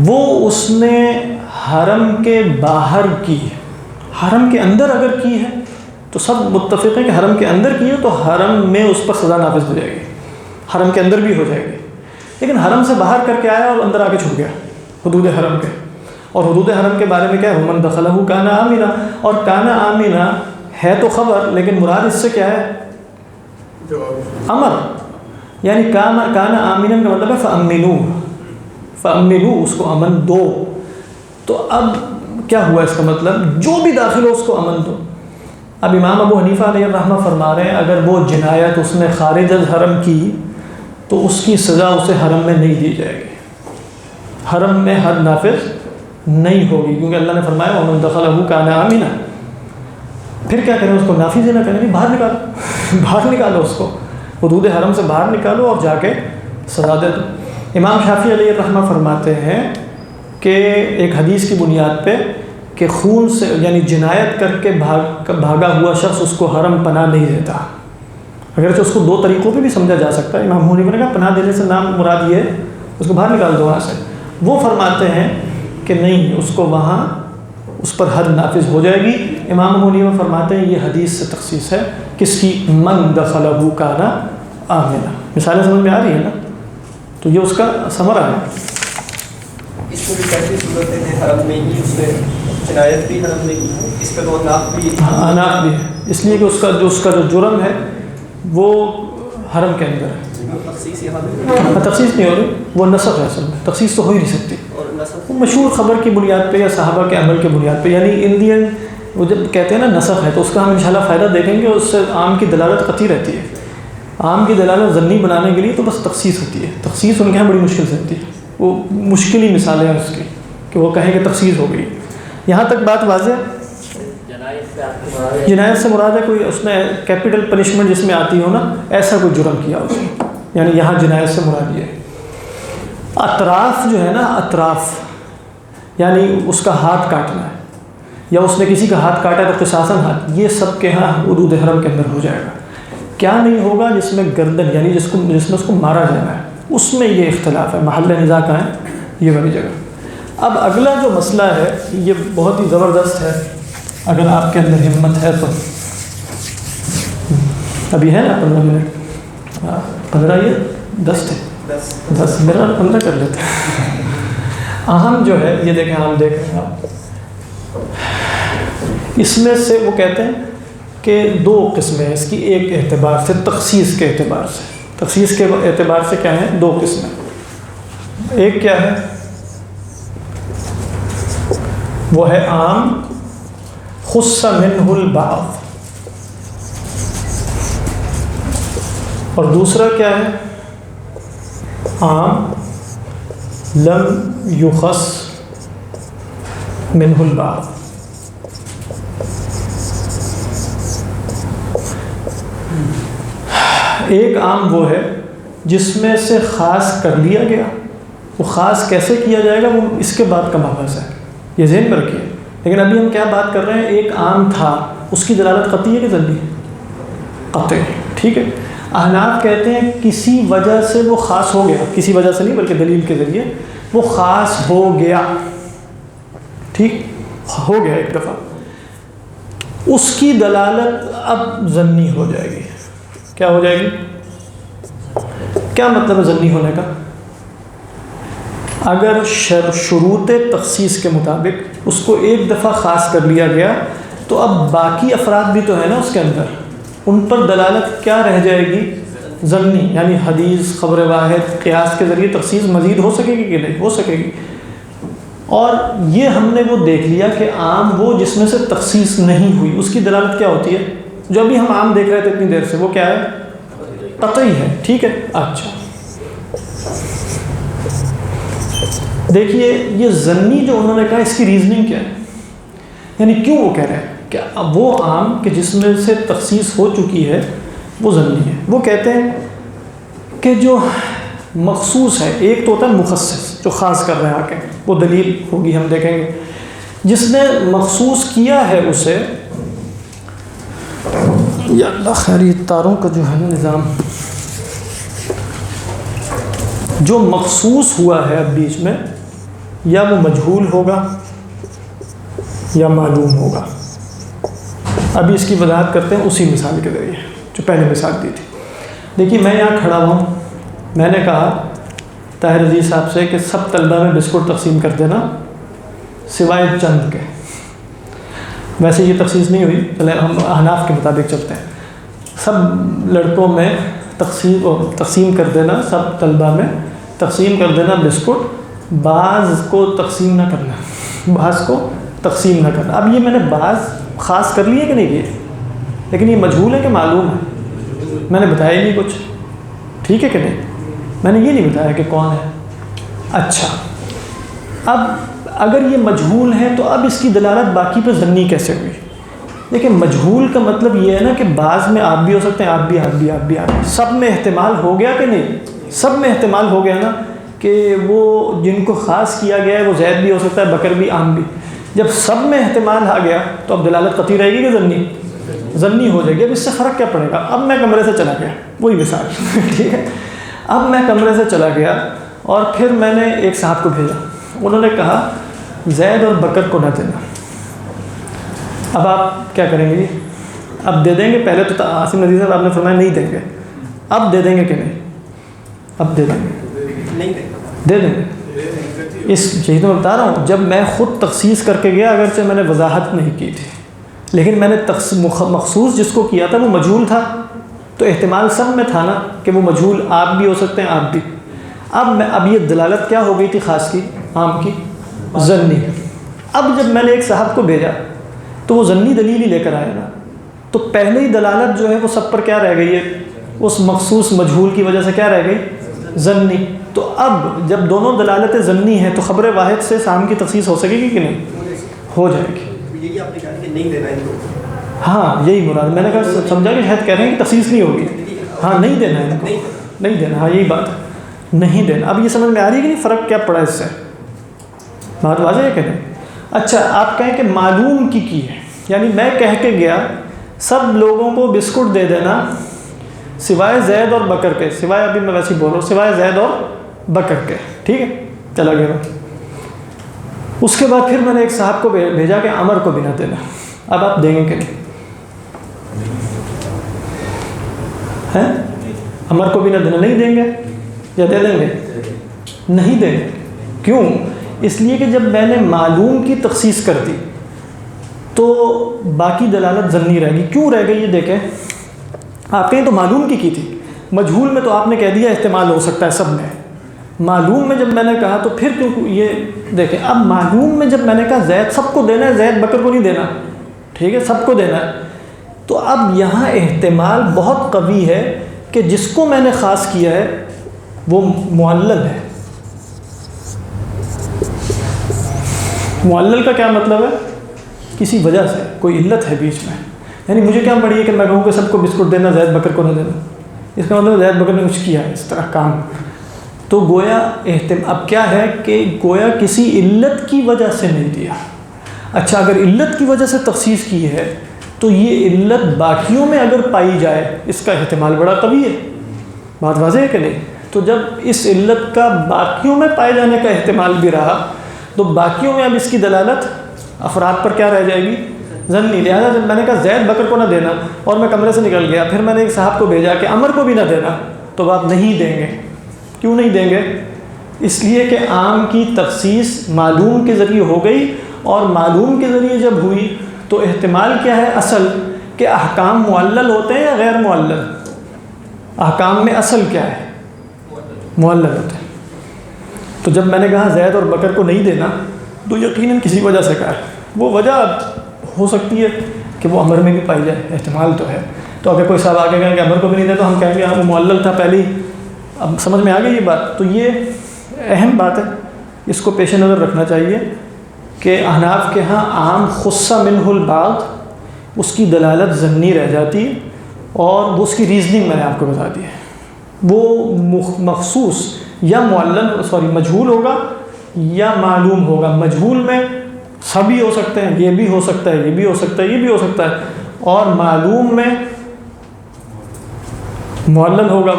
Speaker 2: وہ اس نے حرم کے باہر کی، حرم کے اندر اگر کی ہے تو سب متفق ہیں کہ حرم کے اندر کی ہے تو حرم میں اس پر سزا نافذ ہو جائے گی، حرم کے اندر بھی ہو جائے گی. لیکن حرم سے باہر کر کے آیا اور اندر آ کے چھپ گیا حدود حرم کے، اور حدود حرم کے بارے میں کیا ہے، من دخلہ کان آمنا، اور کان آمنا ہے تو خبر، لیکن مراد اس سے کیا ہے، امر، یعنی کان آمنا کا مطلب ہے فأمنوا، اس کو امن دو. تو اب کیا ہوا اس کا مطلب، جو بھی داخل ہو اس کو امن دو. اب امام ابو حنیفہ علیہ الرحمہ فرما رہے ہیں اگر وہ جنایت اس نے خارج از حرم کی تو اس کی سزا اسے حرم میں نہیں دی جائے گی، حرم میں حد نافذ نہیں ہوگی، کیونکہ اللہ نے فرمایا ومن دخلہ کان آمنا. پھر کیا کریں، اس کو نافذ نہ کریں، باہر نکالو، باہر نکالو اس کو، حدود حرم سے باہر نکالو اور جا کے سزا دے دو. امام شافعی علیہ الرحمہ فرماتے ہیں کہ ایک حدیث کی بنیاد پہ کہ خون سے یعنی جنایت کر کے بھاگا ہوا شخص اس کو حرم پناہ نہیں دیتا، اگرچہ اس کو دو طریقوں پہ بھی سمجھا جا سکتا ہے. امام حنیفہ نے کہا پناہ دینے سے نام مراد یہ ہے اس کو باہر نکال دو وہاں سے. وہ فرماتے ہیں کہ نہیں، اس کو وہاں اس پر حد نافذ ہو جائے گی. امام حنیفہ فرماتے ہیں یہ حدیث سے تخصیص ہے، کس کی، من دخلہ کان آمنا. مثالیں سمجھ میں آ رہی ہے نا، تو یہ اس کا ثمرہ ہے.
Speaker 6: اس کو بھی کیسی صورت ہے، حرم میں ہی اس نے جنایت بھی حرم میں کی، اس پہ تو اناف بھی،
Speaker 2: اناف بھی ہے، اس لیے کہ اس کا جو جرم ہے وہ حرم کے اندر ہے.
Speaker 6: تخصیص یہاں پہ
Speaker 2: تخصیص نہیں ہو رہی، وہ نسخ ہے، اصل میں تخصیص تو ہو ہی نہیں سکتی.
Speaker 6: اور نسخ
Speaker 2: مشہور خبر کی بنیاد پہ یا صحابہ کے عمل کے بنیاد پہ، یعنی انڈین وہ جب کہتے ہیں نا نسخ ہے، تو اس کا ہم انشاءاللہ فائدہ دیکھیں گے. اس سے عام کی دلالت قطعی رہتی ہے، عام کی دلالت ضمنی بنانے کے لیے تو بس تخصیص ہوتی ہے. تخصیص ان کے یہاں بڑی مشکل سے ہوتی ہے، وہ مشکل ہی مثالیں ہیں اس کی کہ وہ کہیں کہ تخصیص ہو گئی. یہاں تک بات واضح ہے. جنایت سے مراد ہے کوئی اس نے کیپٹل پنشمنٹ جس میں آتی ہو نا، ایسا کوئی جرم کیا اس نے، یعنی یہاں جنایت سے مراد یہ ہے. اطراف جو ہے نا، اطراف یعنی اس کا ہاتھ کاٹنا ہے یا اس نے کسی کا ہاتھ کاٹا تو قصاصاً ہاتھ، یہ سب کے ہاں حدود حرم کے اندر ہو جائے گا. کیا نہیں ہوگا، جس میں گردن یعنی جس میں اس کو مارا جانا ہے، اس میں یہ اختلاف ہے. محل نزاع کہاں ہے، یہ والی جگہ. اب اگلا جو مسئلہ ہے یہ بہت ہی زبردست ہے، اگر آپ کے اندر ہمت ہے تو. ابھی ہے نا 15 منٹ، 15 یہ 10 تھے، 10 میرا 15 کر لیتے ہیں. اہم جو ہے یہ دیکھیں، ہم دیکھ رہے ہیں آپ، اس میں سے وہ کہتے ہیں کہ دو قسمیں ہیں اس کی. ایک اعتبار سے تخصیص کے اعتبار سے، تخصیص کے اعتبار سے کیا ہیں، دو قسمیں. ایک کیا ہے، وہ ہے عام خص منہ البعض، اور دوسرا کیا ہے، عام لم یخص منہ البعض. ایک عام وہ ہے جس میں سے خاص کر لیا گیا. وہ خاص کیسے کیا جائے گا وہ اس کے بعد کا مبحث ہے, یہ ذہن میں رکھیے. لیکن ابھی ہم کیا بات کر رہے ہیں, ایک عام تھا, اس کی دلالت قطعی ہے کہ ظنی ہے؟ قطعی. ٹھیک ہے. احناف کہتے ہیں کسی وجہ سے وہ خاص ہو گیا, کسی وجہ سے نہیں بلکہ دلیل کے ذریعے وہ خاص ہو گیا. ٹھیک ہو گیا ایک دفعہ, اس کی دلالت اب ظنی ہو جائے گی. کیا ہو جائے گی؟ کیا مطلب ہے ظنی ہونے کا؟ اگر شروط تخصیص کے مطابق اس کو ایک دفعہ خاص کر لیا گیا تو اب باقی افراد بھی تو ہے نا اس کے اندر, ان پر دلالت کیا رہ جائے گی؟ ظنی. یعنی حدیث, خبر واحد, قیاس کے ذریعے تخصیص مزید ہو سکے گی کہ نہیں ہو سکے گی. اور یہ ہم نے وہ دیکھ لیا کہ عام وہ جس میں سے تخصیص نہیں ہوئی اس کی دلالت کیا ہوتی ہے؟ جو ابھی ہم عام دیکھ رہے تھے اتنی دیر سے, وہ کیا ہے؟ قطعی ہے. ٹھیک ہے. اچھا دیکھیے یہ ظنی جو انہوں نے کہا اس کی ریزننگ کیا ہے, یعنی کیوں وہ کہہ رہے ہیں کہ وہ عام کہ جس میں سے تخصیص ہو چکی ہے وہ ظنی ہے. وہ کہتے ہیں کہ جو مخصوص ہے, ایک تو ہوتا ہے مخصص جو خاص کر رہے ہیں آ کے, وہ دلیل ہوگی ہم دیکھیں گے. جس نے مخصوص کیا ہے اسے, یا اللہ خیر یہ تاروں کا جو ہے نا نظام, جو مخصوص ہوا ہے اب بیچ میں, یا وہ مجہول ہوگا یا معلوم ہوگا. ابھی اس کی وضاحت کرتے ہیں اسی مثال کے ذریعے جو پہلے مثال دی تھی. دیکھیے میں یہاں کھڑا ہوں, میں نے کہا طاہر عزیز صاحب سے کہ سب طلبہ میں بسکٹ تقسیم کر دینا سوائے چند کے. ویسے یہ تخصیص نہیں ہوئی, چلے ہم احناف کے مطابق چلتے ہیں. سب لڑکوں میں تقسیم کر دینا, سب طلبہ میں تقسیم کر دینا بسکٹ, بعض کو تقسیم نہ کرنا, بعض کو تقسیم نہ کرنا. اب یہ میں نے بعض خاص کر لیے کہ نہیں کیے, لیکن یہ مجہول ہے کہ معلوم ہے؟ میں نے بتایا ہی نہیں کچھ. ٹھیک ہے کہ نہیں؟ میں نے یہ نہیں بتایا کہ کون ہے. اچھا اب اگر یہ مجہول ہے تو اب اس کی دلالت باقی پہ ظنی کیسے ہوئی؟ لیکن مجہول کا مطلب یہ ہے نا کہ بعض میں آپ بھی ہو سکتے ہیں, آپ بھی, آپ بھی, آپ بھی, آپ بھی. سب میں احتمال ہو گیا کہ نہیں؟ سب میں احتمال ہو گیا نا کہ وہ جن کو خاص کیا گیا ہے وہ زید بھی ہو سکتا ہے, بکر بھی, عام بھی. جب سب میں احتمال آ گیا تو اب دلالت قطعی رہے گی کہ ظنی؟ ظنی ہو جائے گی. اب اس سے فرق کیا پڑے گا؟ اب میں کمرے سے چلا گیا, وہی مثال. ٹھیک ہے. اب میں کمرے سے چلا گیا اور پھر میں نے ایک صاحب کو بھیجا, انہوں نے کہا زید اور بکر کو نہ دینا. اب آپ کیا کریں گے؟ اب دے دیں گے؟ پہلے تو عاصم ندوی صاحب آپ نے فرمایا نہیں دیں گے, اب دے دیں گے کہ نہیں؟ اب دے دیں گے, دے دیں گے. اس یہی تو میں بتا رہا ہوں, جب میں خود تخصیص کر کے گیا, اگرچہ میں نے وضاحت نہیں کی تھی, لیکن میں نے مخصوص جس کو کیا تھا وہ مجہول تھا, تو احتمال سب میں تھا نا کہ وہ مجہول آپ بھی ہو سکتے ہیں, آپ بھی. اب یہ دلالت کیا ہو گئی تھی خاص کی, عام کی؟ ظنی. اب جب میں نے ایک صاحب کو بھیجا تو وہ ظنی دلیل ہی لے کر آیا نا, تو پہلے ہی دلالت جو ہے وہ سب پر کیا رہ گئی ہے؟ اس مخصوص مجہول کی وجہ سے کیا رہ گئی؟ ظنی. تو اب جب دونوں دلالتیں ظنی ہیں تو خبر واحد سے شام کی تخصیص ہو سکے گی کہ نہیں؟ ہو جائے گی.
Speaker 6: یہی آپ نے کہا کہ نہیں دینا ان کو.
Speaker 2: ہاں یہی مراد, میں نے کہا سمجھا کہ شاید کہہ رہے ہیں کہ تخصیص نہیں ہوگی. ہاں نہیں دینا ہے ان کو, نہیں دینا. ہاں یہی بات ہے, نہیں دینا. اب یہ سمجھ میں آ رہی ہے کہ نہیں فرق کیا پڑا اس سے؟ بات واضح ہے کہ نہیں؟ اچھا آپ کہیں کہ معلوم کی ہے, یعنی میں کہہ کے گیا سب لوگوں کو بسکٹ دے دینا سوائے زید اور بکر کے, سوائے, ابھی میں ویسے ہی بول رہا ہوں, سوائے زید اور بکر کے. ٹھیک ہے, چلا گیا. اس کے بعد پھر میں نے ایک صاحب کو بھیجا کہ عمر کو بھی نہ دینا. اب آپ دیں گے کہ نہیں؟ ہیں عمر کو بھی نہ دینا, نہیں دیں گے یا دے دیں گے؟ نہیں دیں گے. کیوں؟ اس لیے کہ جب میں نے معلوم کی تخصیص کر دی تو باقی دلالت ظنی رہ گئی. کیوں رہ گئی یہ دیکھیں, آپ کہیں تو معلوم کی تھی, مجہول میں تو آپ نے کہہ دیا احتمال ہو سکتا ہے سب میں. معلوم میں جب میں نے کہا تو پھر کیوں یہ دیکھیں, اب معلوم میں جب میں نے کہا زید سب کو دینا ہے, زید بکر کو نہیں دینا, ٹھیک ہے, سب کو دینا ہے, تو اب یہاں احتمال بہت قوی ہے کہ جس کو میں نے خاص کیا ہے وہ معلل ہے. معلل کا کیا مطلب ہے؟ کسی وجہ سے کوئی علت ہے بیچ میں. یعنی مجھے کیا پڑی ہے کہ میں کہوں کہ سب کو بسکٹ دینا، زید بکر کو نہ دینا، اس کا مطلب زید بکر نے کچھ کیا ہے اس طرح کام. تو گویا اب کیا ہے کہ گویا کسی علت کی وجہ سے نہیں دیا. اچھا اگر علت کی وجہ سے تخصیص کی ہے تو یہ علت باقیوں میں اگر پائی جائے اس کا احتمال بڑا قوی ہے. بات واضح ہے کہ نہیں؟ تو جب اس علت کا باقیوں میں پائے جانے کا احتمال بھی رہا تو باقیوں میں اب اس کی دلالت افراد پر کیا رہ جائے گی؟ ظنی. لہٰذا جب میں نے کہا زید بکر کو نہ دینا اور میں کمرے سے نکل گیا، پھر میں نے ایک صاحب کو بھیجا کہ عمر کو بھی نہ دینا، تو آپ نہیں دیں گے. کیوں نہیں دیں گے؟ اس لیے کہ عام کی تخصیص معلوم کے ذریعے ہو گئی، اور معلوم کے ذریعے جب ہوئی تو احتمال کیا ہے اصل کہ احکام معلل ہوتے ہیں یا غیر معلل؟ احکام میں اصل کیا ہے؟ معلل ہوتے ہیں. تو جب میں نے کہا زید اور بکر کو نہیں دینا تو یقیناً کسی وجہ سے کہا. وہ وجہ ہو سکتی ہے کہ وہ عمر میں بھی پائی جائے، احتمال تو ہے. تو اگر کوئی صاحب آگے کہیں کہ عمر کو بھی نہیں دے تو ہم کہیں گے ہاں وہ معلل تھا پہلے ہی. اب سمجھ میں آ گئی یہ بات؟ تو یہ اہم بات ہے، اس کو پیش نظر رکھنا چاہیے کہ احناف کے ہاں عام خصہ منہ البعض اس کی دلالت ظنی رہ جاتی ہے، اور وہ اس کی ریزننگ میں نے آپ کو بتا دی ہے. وہ مخصوص یا مجہول ہوگا یا معلوم ہوگا. مجہول میں سبھی ہو سکتے ہیں، یہ بھی ہو سکتا ہے، یہ بھی ہو سکتا ہے، یہ بھی ہو سکتا ہے. اور معلوم میں معلل ہوگا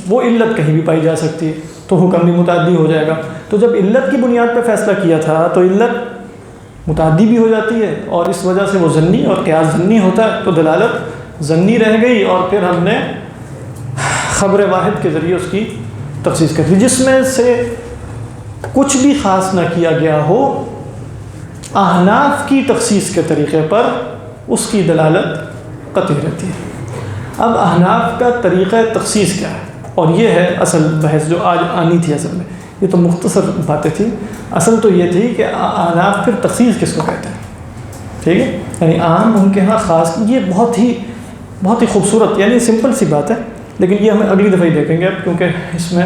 Speaker 2: وہ علت کہیں بھی پائی جا سکتی ہے، تو حکم بھی متعدی ہو جائے گا. تو جب علت کی بنیاد پہ فیصلہ کیا تھا تو علت متعدی بھی ہو جاتی ہے، اور اس وجہ سے وہ ظنی اور قیاس ظنی ہوتا ہے، تو دلالت ظنی رہ گئی، اور پھر ہم نے خبر واحد کے ذریعے اس کی تخصیص کر دی، جس میں سے کچھ بھی خاص نہ کیا گیا ہو. احناف کی تخصیص کے طریقے پر اس کی دلالت قطعی رہتی ہے. اب احناف کا طریقہ تخصیص کیا ہے؟ اور یہ ہے اصل بحث جو آج آنی تھی. اصل میں یہ تو مختصر باتیں تھیں، اصل تو یہ تھی کہ احناف پھر تخصیص کس کو کہتے ہیں. ٹھیک ہے، یعنی عام ان کے ہاں خاص. یہ بہت ہی خوبصورت، یعنی سمپل سی بات ہے، لیکن یہ ہمیں اگلی دفعہ ہی دیکھیں گے اب، کیونکہ اس میں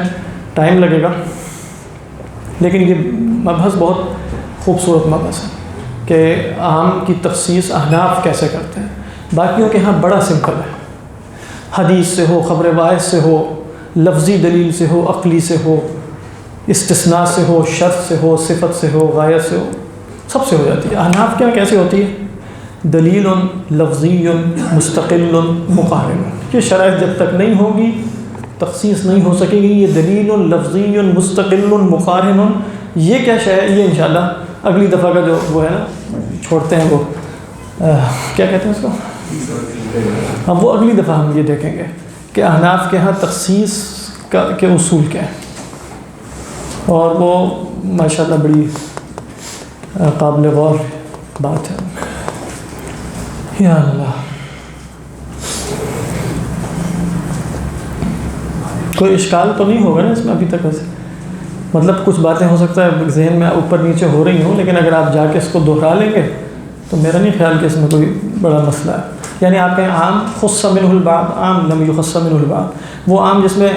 Speaker 2: ٹائم لگے گا. لیکن یہ مبحث بہت خوبصورت مبحث ہے کہ عام کی تخصیص احناف کیسے کرتے ہیں. باقیوں کے ہاں بڑا سمپل ہے، حدیث سے ہو، خبر واحد سے ہو، لفظی دلیل سے ہو، عقلی سے ہو، استثناء سے ہو، شرط سے ہو، صفت سے ہو، غایت سے ہو، سب سے ہو جاتی ہے. احناف کیا کیسے ہوتی ہے؟ دلیل لفظی مستقل مقارن. یہ شرائط جب تک نہیں ہوگی تخصیص نہیں ہو سکے گی. یہ دلیل لفظی مستقل مقارن، یہ کیا شے ہے؟ یہ انشاءاللہ اگلی دفعہ کا جو وہ ہے نا چھوڑتے ہیں، وہ کیا کہتے ہیں اس کو، ہم وہ اگلی دفعہ ہم یہ دیکھیں گے کہ احناف کے ہاں تخصیص کے اصول کیا ہیں. اور وہ ماشاءاللہ بڑی قابل غور بات ہے. یا اللہ، کوئی اشکال تو نہیں ہوگا نا اس میں ابھی تک؟ ویسے مطلب کچھ باتیں ہو سکتا ہے ذہن میں اوپر نیچے ہو رہی ہوں، لیکن اگر آپ جا کے اس کو دہرا لیں گے تو میرا نہیں خیال کہ اس میں کوئی بڑا مسئلہ ہے. یعنی آپ کہیں عام خص منہ البعض، عام لم یخص منہ البعض، وہ عام جس میں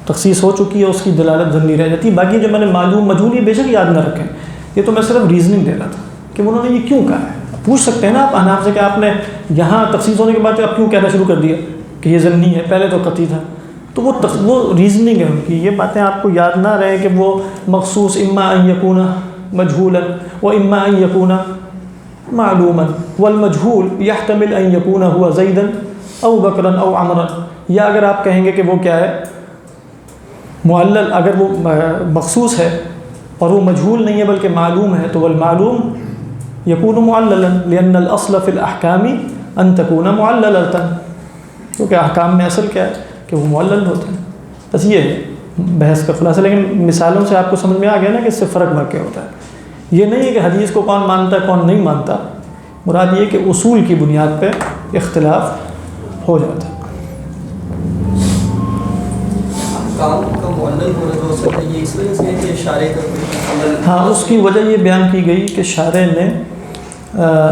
Speaker 2: تخصیص ہو چکی ہے اس کی دلالت ظنی رہ جاتی ہے. باقی جو میں نے معلوم مجہول یہ بے شک یاد نہ رکھیں، یہ تو میں صرف ریزننگ دے رہا تھا کہ انہوں نے یہ کیوں کہا ہے. پوچھ سکتے ہیں نا آپ احناف سے کہ آپ نے یہاں تخصیص ہونے کے بعد آپ کیوں کہنا شروع کر دیا کہ یہ ظنی ہے، پہلے تو قطعی تھا. تو وہ ریزننگ ہے ان کی. یہ باتیں آپ کو یاد نہ رہیں کہ وہ مخصوص اما ان یکون مجہولا و اما ان یکون معلوما والمجہول یحتمل ان یکون هو زیدا او بکرا او عمرا. یا اگر آپ کہیں گے کہ وہ کیا ہے معلل، اگر وہ مخصوص ہے اور وہ مجہول نہیں ہے بلکہ معلوم ہے، تو والمعلوم یکون معللا لان الاصل فی الاحکام ان تکون معللۃ. کیونکہ احکام میں اصل کیا ہے کہ وہ معلل ہوتے ہیں. بس یہ ہے بحث کا خلاصہ. لیکن مثالوں سے آپ کو سمجھ میں آ گیا نا کہ اس سے فرق واقع ہوتا ہے. یہ نہیں ہے کہ حدیث کو کون مانتا ہے کون نہیں مانتا، مراد یہ کہ اصول کی بنیاد پہ اختلاف ہو جاتا ہے.
Speaker 6: کام کا معلل ہونا جو ہو سکتا ہے یہ اس وجہ سے ہے کہ شارع کا عمل،
Speaker 2: ہاں اس کی وجہ یہ بیان کی گئی کہ شارع نے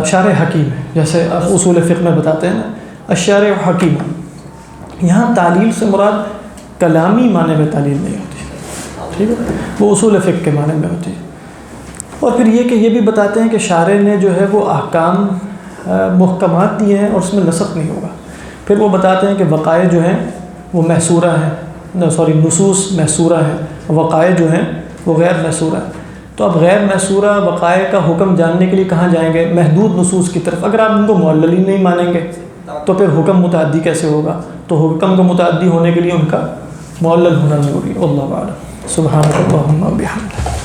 Speaker 2: شارع حکیم ہے، جیسے اصول فقہ میں بتاتے ہیں نا الشارع حکیم. یہاں تعلیل سے مراد کلامی معنی میں تعلیل نہیں ہوتی، ٹھیک ہے، وہ اصول فقہ کے معنی میں ہوتی ہے. اور پھر یہ کہ یہ بھی بتاتے ہیں کہ شارع نے جو ہے وہ احکام محکمات دیے ہیں اور اس میں نسخ نہیں ہوگا. پھر وہ بتاتے ہیں کہ وقائع جو ہیں وہ محصورہ ہیں، نصوص محصورہ ہیں، وقائع جو ہیں وہ غیر محصورہ ہیں. تو اب غیر محصورہ وقائع کا حکم جاننے کے لیے کہاں جائیں گے؟ محدود نصوص کی طرف. اگر آپ ان کو معلل ہی نہیں مانیں گے تو پھر حکم متعدی کیسے ہوگا؟ تو حکم کا متعدی ہونے کے لیے ان کا معلل ہونا ضروری ہے. اللہ اعلم. سبحانک اللہم و بحمدک.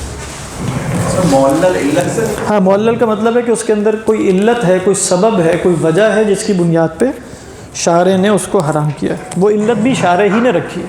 Speaker 6: معلل علت سے
Speaker 2: ہاں، معلل کا مطلب ہے کہ اس کے اندر کوئی علت ہے، کوئی سبب ہے، کوئی وجہ ہے جس کی بنیاد پہ شارع نے اس کو حرام کیا ہے. وہ علت بھی شارع ہی نے رکھی ہے.